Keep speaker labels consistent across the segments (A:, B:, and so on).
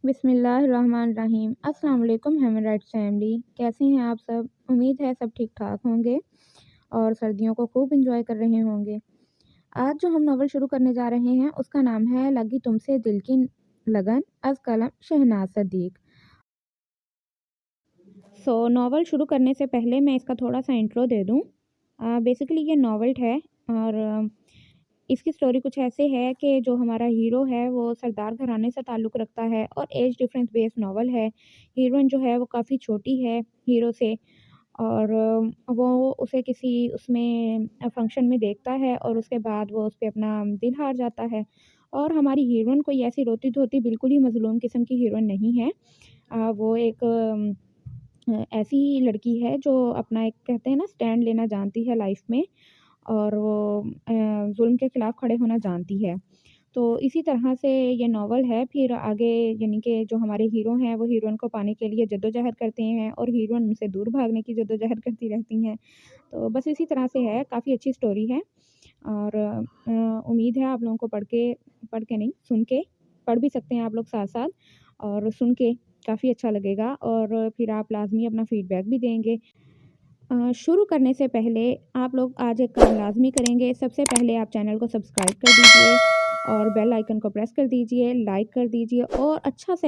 A: बिस्मिल्लाहिर्रहमानिर्रहीम। अस्सलाम वालेकुम हेमराइट फैमिली, कैसे हैं आप सब। उम्मीद है सब ठीक ठाक होंगे और सर्दियों को खूब इंजॉय कर रहे होंगे। आज जो हम नावल शुरू करने जा रहे हैं उसका नाम है लगी तुमसे दिल की लगन, अज़ कलम शहनाज सदीक। नावल शुरू करने से पहले मैं इसका थोड़ा सा इंट्रो दे दूँ। बेसिकली ये नावल है और इसकी स्टोरी कुछ ऐसे है कि जो हमारा हीरो है वो सरदार घराने से ताल्लुक़ रखता है और एज डिफरेंस बेस्ड नावल है। हीरोइन जो है वो काफ़ी छोटी है हीरो से और वो उसे किसी उसमें फंक्शन में देखता है और उसके बाद वो उस पे अपना दिल हार जाता है। और हमारी हीरोइन कोई ऐसी रोती-धोती बिल्कुल ही मज़लूम किस्म की हीरोइन नहीं है। वो एक ऐसी लड़की है जो अपना एक कहते हैं ना स्टैंड लेना जानती है लाइफ़ में और वो ज़ुल्म के ख़िलाफ़ खड़े होना जानती है। तो इसी तरह से ये नॉवल है। फिर आगे यानी कि जो हमारे हीरो हैं वो हीरोइन को पाने के लिए जद्दोजहद करते हैं और हीरोइन उनसे दूर भागने की जद्दोजहद करती रहती हैं। तो बस इसी तरह से है, काफ़ी अच्छी स्टोरी है और उम्मीद है आप लोगों को पढ़ के नहीं सुन के, पढ़ भी सकते हैं आप लोग साथ-साथ और सुन के काफ़ी अच्छा लगेगा और फिर आप लाज़मी अपना फ़ीडबैक भी देंगे। शुरू करने से पहले आप लोग आज एक काम लाज़मी करेंगे। सबसे पहले आप चैनल को सब्सक्राइब कर दीजिए और बेल आइकन को प्रेस कर दीजिए, लाइक कर दीजिए और अच्छा सा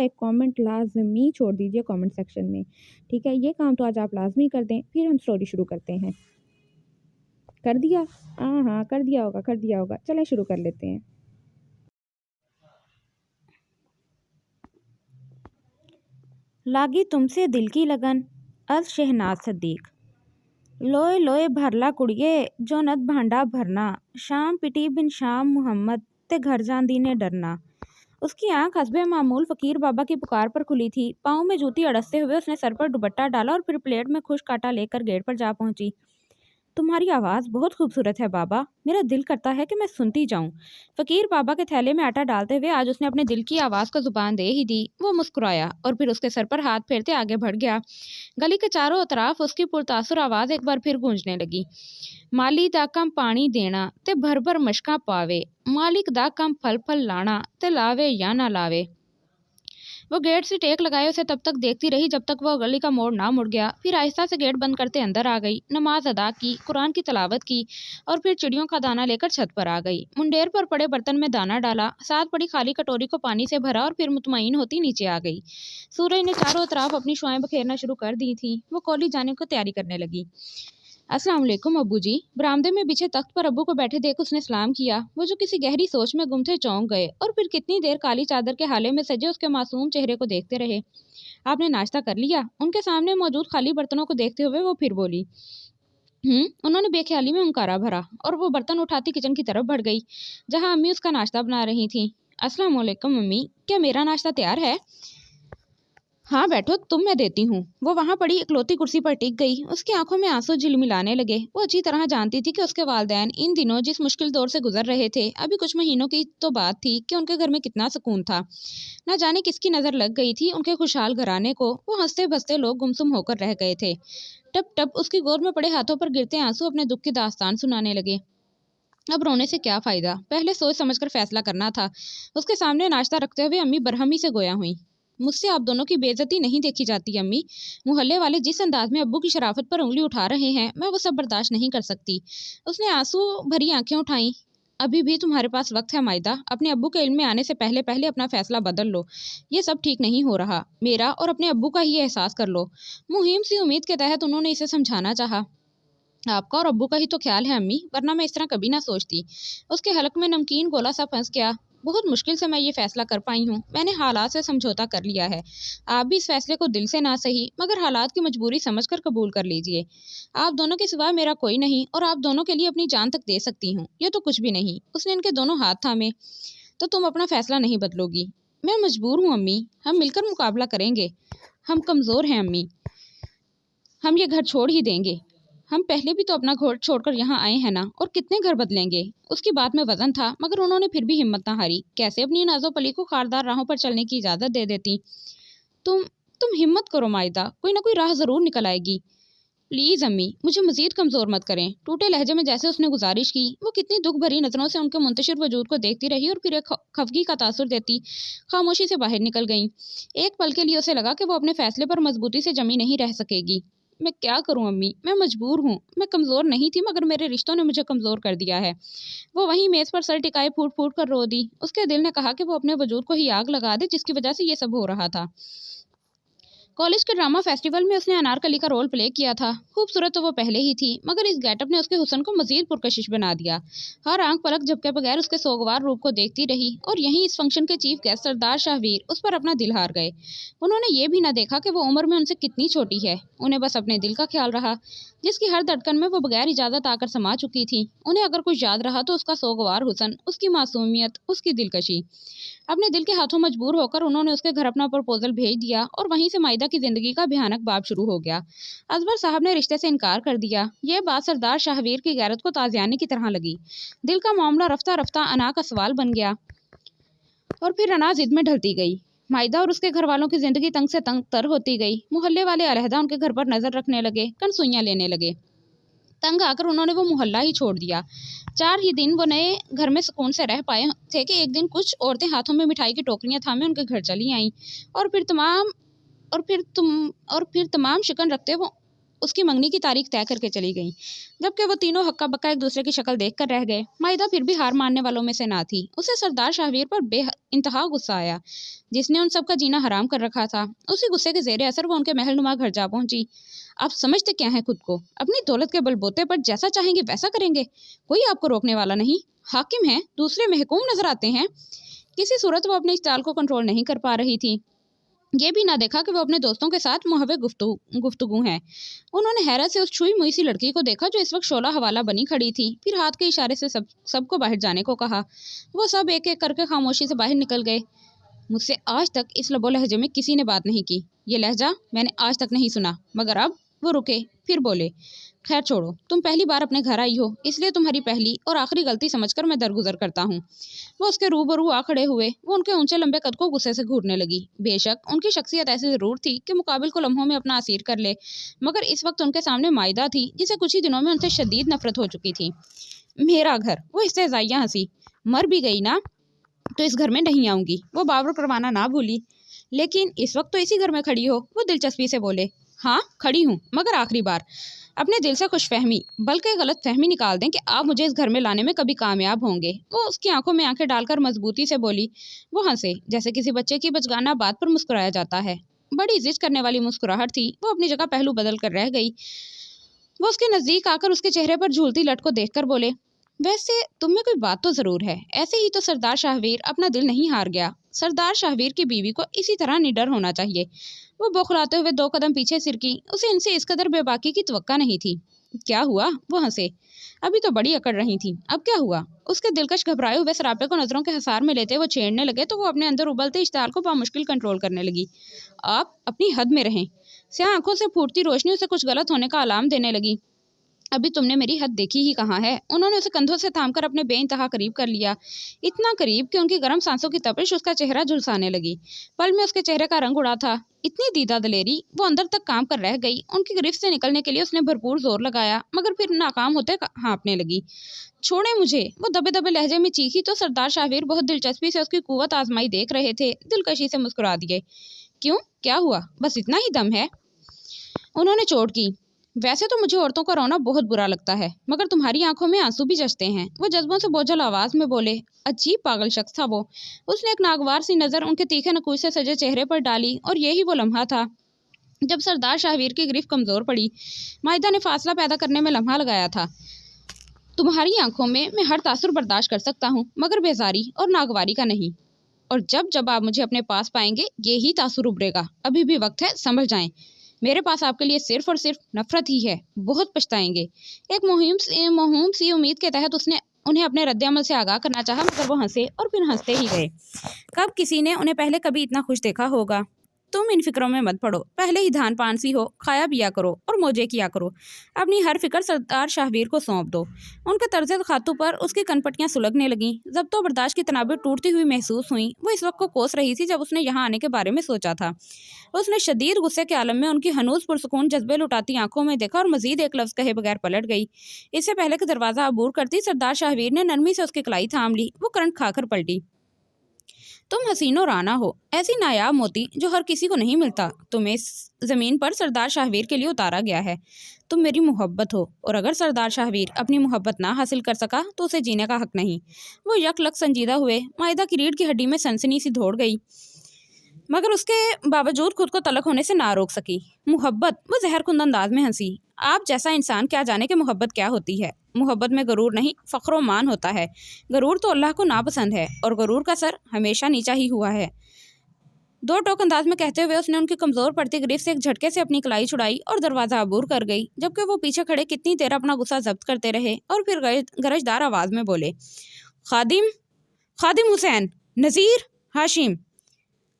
A: एक कमेंट लाज़मी छोड़ दीजिए कमेंट सेक्शन में। ठीक है? ये काम तो आज आप लाज़मी कर दें, फिर हम स्टोरी शुरू करते हैं। कर दिया? हाँ, कर दिया होगा। चलें शुरू कर लेते हैं। लागी तुमसे दिल की लगन, अज़ शहनाज सदीक। लोए लोए भरला कुड़िए जो नद भांडा भरना, शाम पिटी बिन शाम मुहम्मद ते घर जांदी ने डरना। उसकी आंख हस्बे मामूल फ़कीर बाबा की पुकार पर खुली थी। पाँव में जूती अड़सते हुए उसने सर पर दुपट्टा डाला और फिर प्लेट में खुश्क आटा लेकर गेट पर जा पहुंची। तुम्हारी आवाज़ बहुत खूबसूरत है बाबा, मेरा दिल करता है कि मैं सुनती जाऊं। फ़कीर बाबा के थैले में आटा डालते हुए आज उसने अपने दिल की आवाज़ को ज़ुबान दे ही दी। वो मुस्कुराया और फिर उसके सर पर हाथ फेरते आगे बढ़ गया। गली के चारों तरफ उसकी पुरतासुर आवाज़ एक बार फिर गूंजने लगी। माली दा कम पानी देना ते भर भर मशका पावे, मालिक दा कम फल फल लाना ते लावे या ना लावे। वो गेट से टेक लगाए उसे तब तक देखती रही जब तक वो गली का मोड़ ना मुड़ गया। फिर आहिस्ता से गेट बंद करते अंदर आ गई, नमाज अदा की, कुरान की तलावत की और फिर चिड़ियों का दाना लेकर छत पर आ गई। मुंडेर पर पड़े बर्तन में दाना डाला, साथ पड़ी खाली कटोरी को पानी से भरा और फिर मुतमईन होती नीचे आ गई। सूरज ने चारों तरफ अपनी शुआएं बखेरना शुरू कर दी थी। वो कॉलेज जाने को तैयारी करने लगी। अस्सलाम वालेकुम अब्बू जी। बरामदे में बिछे तख्त पर अब्बू को बैठे देख उसने सलाम किया। वो जो किसी गहरी सोच में गुम थे चौंक गए और फिर कितनी देर काली चादर के हाले में सजे उसके मासूम चेहरे को देखते रहे। आपने नाश्ता कर लिया? उनके सामने मौजूद खाली बर्तनों को देखते हुए वो फिर बोली। उन्होंने बेख्याली में हुंकारा भरा और वो बर्तन उठाती किचन की तरफ बढ़ गई जहाँ अम्मी उसका नाश्ता बना रही थी। अस्सलाम वालेकुम अम्मी, क्या मेरा नाश्ता तैयार है? हाँ बैठो, तुम मैं देती हूँ। वो वहाँ पड़ी इकलौती कुर्सी पर टिक गई। उसकी आंखों में आंसू झिलमिलाने लगे। वो अच्छी तरह जानती थी कि उसके वालिदैन इन दिनों जिस मुश्किल दौर से गुजर रहे थे, अभी कुछ महीनों की तो बात थी कि उनके घर में कितना सुकून था। न जाने किसकी नज़र लग गई थी उनके खुशहाल घराने को। वो हंसते बसते लोग गुमसुम होकर रह गए थे। टप टप उसकी गोद में पड़े हाथों पर गिरते आंसू अपने दुख की दास्तान सुनाने लगे। अब रोने से क्या फायदा, पहले सोच समझकर फैसला करना था। उसके सामने नाश्ता रखते हुए अम्मी बरहमी से गोया हुई। मुझसे आप दोनों की बेइज्जती नहीं देखी जाती अम्मी। मोहल्ले वाले जिस अंदाज में अब्बू की शराफत पर उंगली उठा रहे हैं, मैं वो सब बर्दाश्त नहीं कर सकती। उसने आंसू भरी आंखें उठाई। अभी भी तुम्हारे पास वक्त है मायदा, अपने अब्बू के इल्म में आने से पहले पहले अपना फैसला बदल लो। ये सब ठीक नहीं हो रहा, मेरा और अपने अब्बू का ही एहसास कर लो। मुहिम सी उम्मीद के तहत उन्होंने इसे समझाना चाहा। आपका और अब्बू का ही तो ख्याल है अम्मी, वरना मैं इस तरह कभी ना सोचती। उसके हलक में नमकीन गोला सा फंस गया। बहुत मुश्किल से मैं ये फैसला कर पाई हूँ। मैंने हालात से समझौता कर लिया है। आप भी इस फैसले को दिल से ना सही मगर हालात की मजबूरी समझकर कबूल कर लीजिए। आप दोनों के सिवा मेरा कोई नहीं और आप दोनों के लिए अपनी जान तक दे सकती हूँ। ये तो कुछ भी नहीं। उसने इनके दोनों हाथ थामे। तो तुम अपना फैसला नहीं बदलोगी? मैं मजबूर हूँ अम्मी, हम मिलकर मुकाबला करेंगे। हम कमज़ोर हैं अम्मी, हम ये घर छोड़ ही देंगे। हम पहले भी तो अपना घर छोड़कर यहाँ आए हैं ना, और कितने घर बदलेंगे। उसकी बात में वजन था मगर उन्होंने फिर भी हिम्मत ना हारी। कैसे अपनी नाजो पली को खारदार राहों पर चलने की इजाज़त दे देती। तुम तुम हिम्मत करो मायदा, कोई ना कोई राह ज़रूर निकल आएगी।
B: پلیز امی مجھے مزید کمزور مت کریں، ٹوٹے لہجے میں جیسے اس نے گزارش کی۔ وہ کتنی دکھ بھری نظروں سے ان کے منتشر وجود کو دیکھتی رہی اور پھر ایک خفگی کا تاثر دیتی خاموشی سے باہر نکل گئیں۔ ایک پل کے لیے اسے لگا کہ وہ اپنے فیصلے پر مضبوطی سے جمی نہیں رہ سکے گی۔ میں کیا کروں امی، میں مجبور ہوں، میں کمزور نہیں تھی مگر میرے رشتوں نے مجھے کمزور کر دیا ہے۔ وہ وہیں میز پر سر ٹکائے پھوٹ پھوٹ کر رو دی۔ اس کے دل نے کہا کہ وہ اپنے وجود کو ہی آگ لگا دے جس کی وجہ سے یہ سب ہو رہا تھا۔ کالج کے ڈرامہ فیسٹیول میں اس نے انارکلی کا رول پلے کیا تھا۔ خوبصورت تو وہ پہلے ہی تھی مگر اس گیٹ اپ نے اس کے حسن کو مزید پرکشش بنا دیا۔ ہر آنکھ پلک جھپکے بغیر اس کے سوگوار روپ کو دیکھتی رہی اور یہیں اس فنکشن کے چیف گیسٹ سردار شاہویر اس پر اپنا دل ہار گئے۔ انہوں نے یہ بھی نہ دیکھا کہ وہ عمر میں ان سے کتنی چھوٹی ہے، انہیں بس اپنے دل کا خیال رہا جس کی ہر دھڑکن میں وہ بغیر اجازت آ کر سما چکی تھی۔ انہیں اگر کچھ یاد رہا تو اس کا سوگوار حسن، اس کی معصومیت، اس کی دلکشی۔ اپنے دل کے ہاتھوں مجبور ہو کر انہوں نے اس کے گھر اپنا پرپوزل بھیج دیا اور وہیں سے مائدہ کی زندگی کا بھیانک باب شروع ہو گیا۔ اصغر صاحب نے رشتے سے انکار کر دیا۔ یہ بات سردار شاہویر کی غیرت کو تازیانے کی طرح لگی۔ دل کا معاملہ رفتہ رفتہ انا کا سوال بن گیا اور پھر انا ضد میں ڈھلتی گئی۔ مائدہ اور اس کے گھر والوں کی زندگی تنگ سے تنگ تر ہوتی گئی۔ محلے والے علیحدہ ان کے گھر پر نظر رکھنے لگے، کنسوئیاں لینے لگے۔ تنگ آ کر انہوں نے وہ محلہ ہی چھوڑ دیا۔ 4 ہی دن وہ نئے گھر میں سکون سے رہ پائے تھے کہ ایک دن کچھ عورتیں ہاتھوں میں مٹھائی کی ٹوکریاں تھامے ان کے گھر چلی آئیں اور پھر تمام شکن رکھتے وہ اس کی منگنی کی تاریخ طے کر کے چلی گئیں، جبکہ وہ تینوں ہکا بکا ایک دوسرے کی شکل دیکھ کر رہ گئے۔ مائدہ پھر بھی ہار ماننے والوں میں سے نہ تھی۔ اسے سردار شاہویر پر بے انتہا غصہ آیا جس نے ان سب کا جینا حرام کر رکھا تھا۔ اسی غصے کے زیر اثر وہ ان کے محل نما گھر جا پہنچی۔ آپ سمجھتے کیا ہیں خود کو؟ اپنی دولت کے بل بوتے پر جیسا چاہیں گے ویسا کریں گے، کوئی آپ کو روکنے والا نہیں۔ حاکم ہیں، دوسرے محکوم نظر آتے ہیں۔ کسی صورت وہ اپنے اس چال کو کنٹرول نہیں کر پا رہی تھی۔ یہ بھی نہ دیکھا کہ وہ اپنے دوستوں کے ساتھ محو گفتگو ہیں۔ انہوں نے حیرت سے اس چھوئی موئی سی لڑکی کو دیکھا جو اس وقت شعلہ حوالہ بنی کھڑی تھی، پھر ہاتھ کے اشارے سے سب کو باہر جانے کو کہا۔ وہ سب ایک ایک کر کے خاموشی سے باہر نکل گئے۔ مجھ سے آج تک اس لب و لہجے میں کسی نے بات نہیں کی، یہ لہجہ میں نے آج تک نہیں سنا، مگر اب وہ رکے، پھر بولے، خیر چھوڑو، تم پہلی بار اپنے گھر آئی ہو، اس لیے تمہاری پہلی اور آخری غلطی سمجھ کر میں درگزر کرتا ہوں۔ وہ اس کے روبرو آ کھڑے ہوئے۔ وہ ان کے اونچے لمبے قد کو غصے سے گھورنے لگی۔ بے شک ان کی شخصیت ایسی ضرور تھی کہ مقابل کو لمحوں میں اپنا اسیر کر لے، مگر اس وقت ان کے سامنے مائدہ تھی جسے کچھ ہی دنوں میں ان سے شدید نفرت ہو چکی تھی۔ میرا گھر، وہ استہزائیہ ہنسی، مر بھی گئی نا تو اس گھر میں نہیں آؤں گی، وہ باور کروانا نہ بھولی۔ لیکن اس وقت تو اسی گھر میں کھڑی ہو، وہ دلچسپی سے بولے۔ ہاں کھڑی ہوں، مگر آخری بار اپنے دل سے خوش فہمی بلکہ غلط فہمی نکال دیں کہ آپ مجھے اس گھر میں لانے میں کبھی کامیاب ہوں گے۔ وہ اس کی آنکھوں میں آنکھیں ڈال کر مضبوطی سے بولی۔ وہ ہنسے جیسے کسی بچے کی بچگانہ بات پر مسکرایا جاتا ہے۔ بڑی ضد کرنے والی مسکراہٹ تھی۔ وہ اپنی جگہ پہلو بدل کر رہ گئی۔ وہ اس کے نزدیک آ کر اس کے چہرے پر جھولتی لٹ کو دیکھ کر بولے، ویسے تم میں کوئی بات تو ضرور ہے، ایسے ہی تو سردار شاہویر اپنا دل نہیں ہار گیا۔ سردار شاہویر کی بیوی کو اسی طرح نڈر ہونا چاہیے۔ وہ بوکھلاتے ہوئے 2 قدم پیچھے سرکی۔ اسے ان سے اس قدر بے باکی کی توقع نہیں تھی۔ کیا ہوا؟ وہ ہنسے۔ ابھی تو بڑی اکڑ رہی تھیں، اب کیا ہوا؟ اس کے دلکش گھبرائے ہوئے سراپے کو نظروں کے حصار میں لیتے وہ چھیڑنے لگے تو وہ اپنے اندر ابلتے اشتعال کو بامشکل کنٹرول کرنے لگی۔ آپ اپنی حد میں رہیں۔ سیاہ آنکھوں سے پھوٹتی روشنی اسے کچھ غلط ہونے کا علام دینے لگی۔ ابھی تم نے میری حد دیکھی ہی کہاں ہے؟ انہوں نے اسے کندھوں سے تھام کر اپنے بے انتہا قریب کر لیا، اتنا قریب کہ ان کی گرم سانسوں کی تپش اس کا چہرہ جھلسانے لگی۔ پل میں اس کے چہرے کا رنگ اڑا تھا۔ اتنی دیدہ دلیری، وہ اندر تک کام کر رہ گئی۔ ان کی گرفت سے نکلنے کے لیے اس نے بھرپور زور لگایا مگر پھر ناکام ہوتے ہانپنے لگی۔ چھوڑیں مجھے، وہ دبے دبے لہجے میں چیخی تو سردار شاہویر بہت دلچسپی سے اس کی قوت آزمائی دیکھ رہے تھے، دلکشی سے مسکرا دیے۔ کیوں؟ کیا ہوا؟ بس اتنا ہی دم ہے؟ انہوں نے چوٹ کی۔ ویسے تو مجھے عورتوں کا رونا بہت برا لگتا ہے مگر تمہاری آنکھوں میں آنسو بھی جچتے ہیں، وہ جذبوں سے بوجھل آواز میں بولے۔ عجیب پاگل شخص تھا وہ۔ اس نے ایک ناگوار سی نظر ان کے تیکھے نکوچ سے سجے چہرے پر ڈالی اور یہی وہ لمحہ تھا جب سردار شاہویر کی گرفت کمزور پڑی۔ مائدہ نے فاصلہ پیدا کرنے میں لمحہ لگایا تھا۔ تمہاری آنکھوں میں ہر تاثر برداشت کر سکتا ہوں مگر بیزاری اور ناگواری کا نہیں، اور جب آپ مجھے اپنے پاس پائیں گے یہی تاثر ابھرے گا۔ ابھی بھی وقت ہے، سنبھل جائیں۔ میرے پاس آپ کے لیے صرف اور صرف نفرت ہی ہے، بہت پچھتائیں گے۔ ایک موہوم سی امید کے تحت اس نے انہیں اپنے رد عمل سے آگاہ کرنا چاہا مگر وہ ہنسے اور پھر ہنستے ہی گئے۔ کب کسی نے انہیں پہلے کبھی اتنا خوش دیکھا ہوگا؟ तुम इन फिक्रों में मत पड़ो, पहले ही धान पानसी हो, खाया पिया करो और मौजे किया करो। अपनी हर फिक्र सरदार शाहवीर को सौंप दो। उनके तर्ज खातू पर उसकी कनपटियां सुलगने लगीं। जब तो बर्दाश्त की तनाबें टूटती हुई महसूस हुई, वो इस वक्त को कोस रही थी जब उसने यहाँ आने के बारे में सोचा था। उसने शदीद गुस्से के आलम में उनकी हनूज पुरसुकून जज्बे लुटाती आंखों में देखा और मजीद एक लफ्ज़ कहे बगैर पलट गई। इससे पहले कि दरवाज़ा अबूर करती, सरदार शाहवीर ने नरमी से उसकी कलाई थाम ली। वो करंट खाकर पलटी। तुम हसीनो राना हो, ऐसी नायाब मोती जो हर किसी को नहीं मिलता। तुम्हें इस ज़मीन पर सरदार शाहवीर के लिए उतारा गया है। तुम मेरी मोहब्बत हो, और अगर सरदार शाहवीर अपनी मोहब्बत ना हासिल कर सका तो उसे जीने का हक नहीं। वो यकलक संजीदा हुए। माहिदा की रीढ़ की हड्डी में सनसनी सी दौड़ गई, मगर उसके बावजूद खुद को तलक होने से ना रोक सकी। मोहब्बत, वो जहरकुंद अंदाज में हंसी। आप जैसा इंसान क्या जाने कि मोहब्बत क्या होती है। मोहब्बत में गरूर नहीं, फ़ख्र मान होता है। गरूर तो अल्लाह को नापसंद है, और गरूर का सर हमेशा नीचा ही हुआ है। दो टोक अंदाज में कहते हुए उसने उनकी कमज़ोर पड़ती गिरफ्त से एक झटके से अपनी कलाई छुड़ाई और दरवाज़ा अबूर कर गई, जबकि वो पीछे खड़े कितनी देर अपना गुस्सा जब्त करते रहे और फिर गरजदार आवाज़ में बोले, खादिम, खादिम हुसैन, नज़ीर, हाशिम।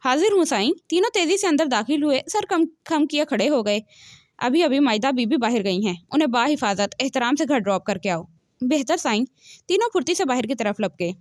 B: हाजिर हुसैन। तीनों तेज़ी से अंदर दाखिल हुए, सर खम किए खड़े हो गए। अभी अभी माइदा बीबी बाहर गई हैं, उन्हें बाहिफाजत एहतराम से घर ड्रॉप करके आओ। बेहतर साईं। तीनों फुर्ती से बाहर की तरफ लपके।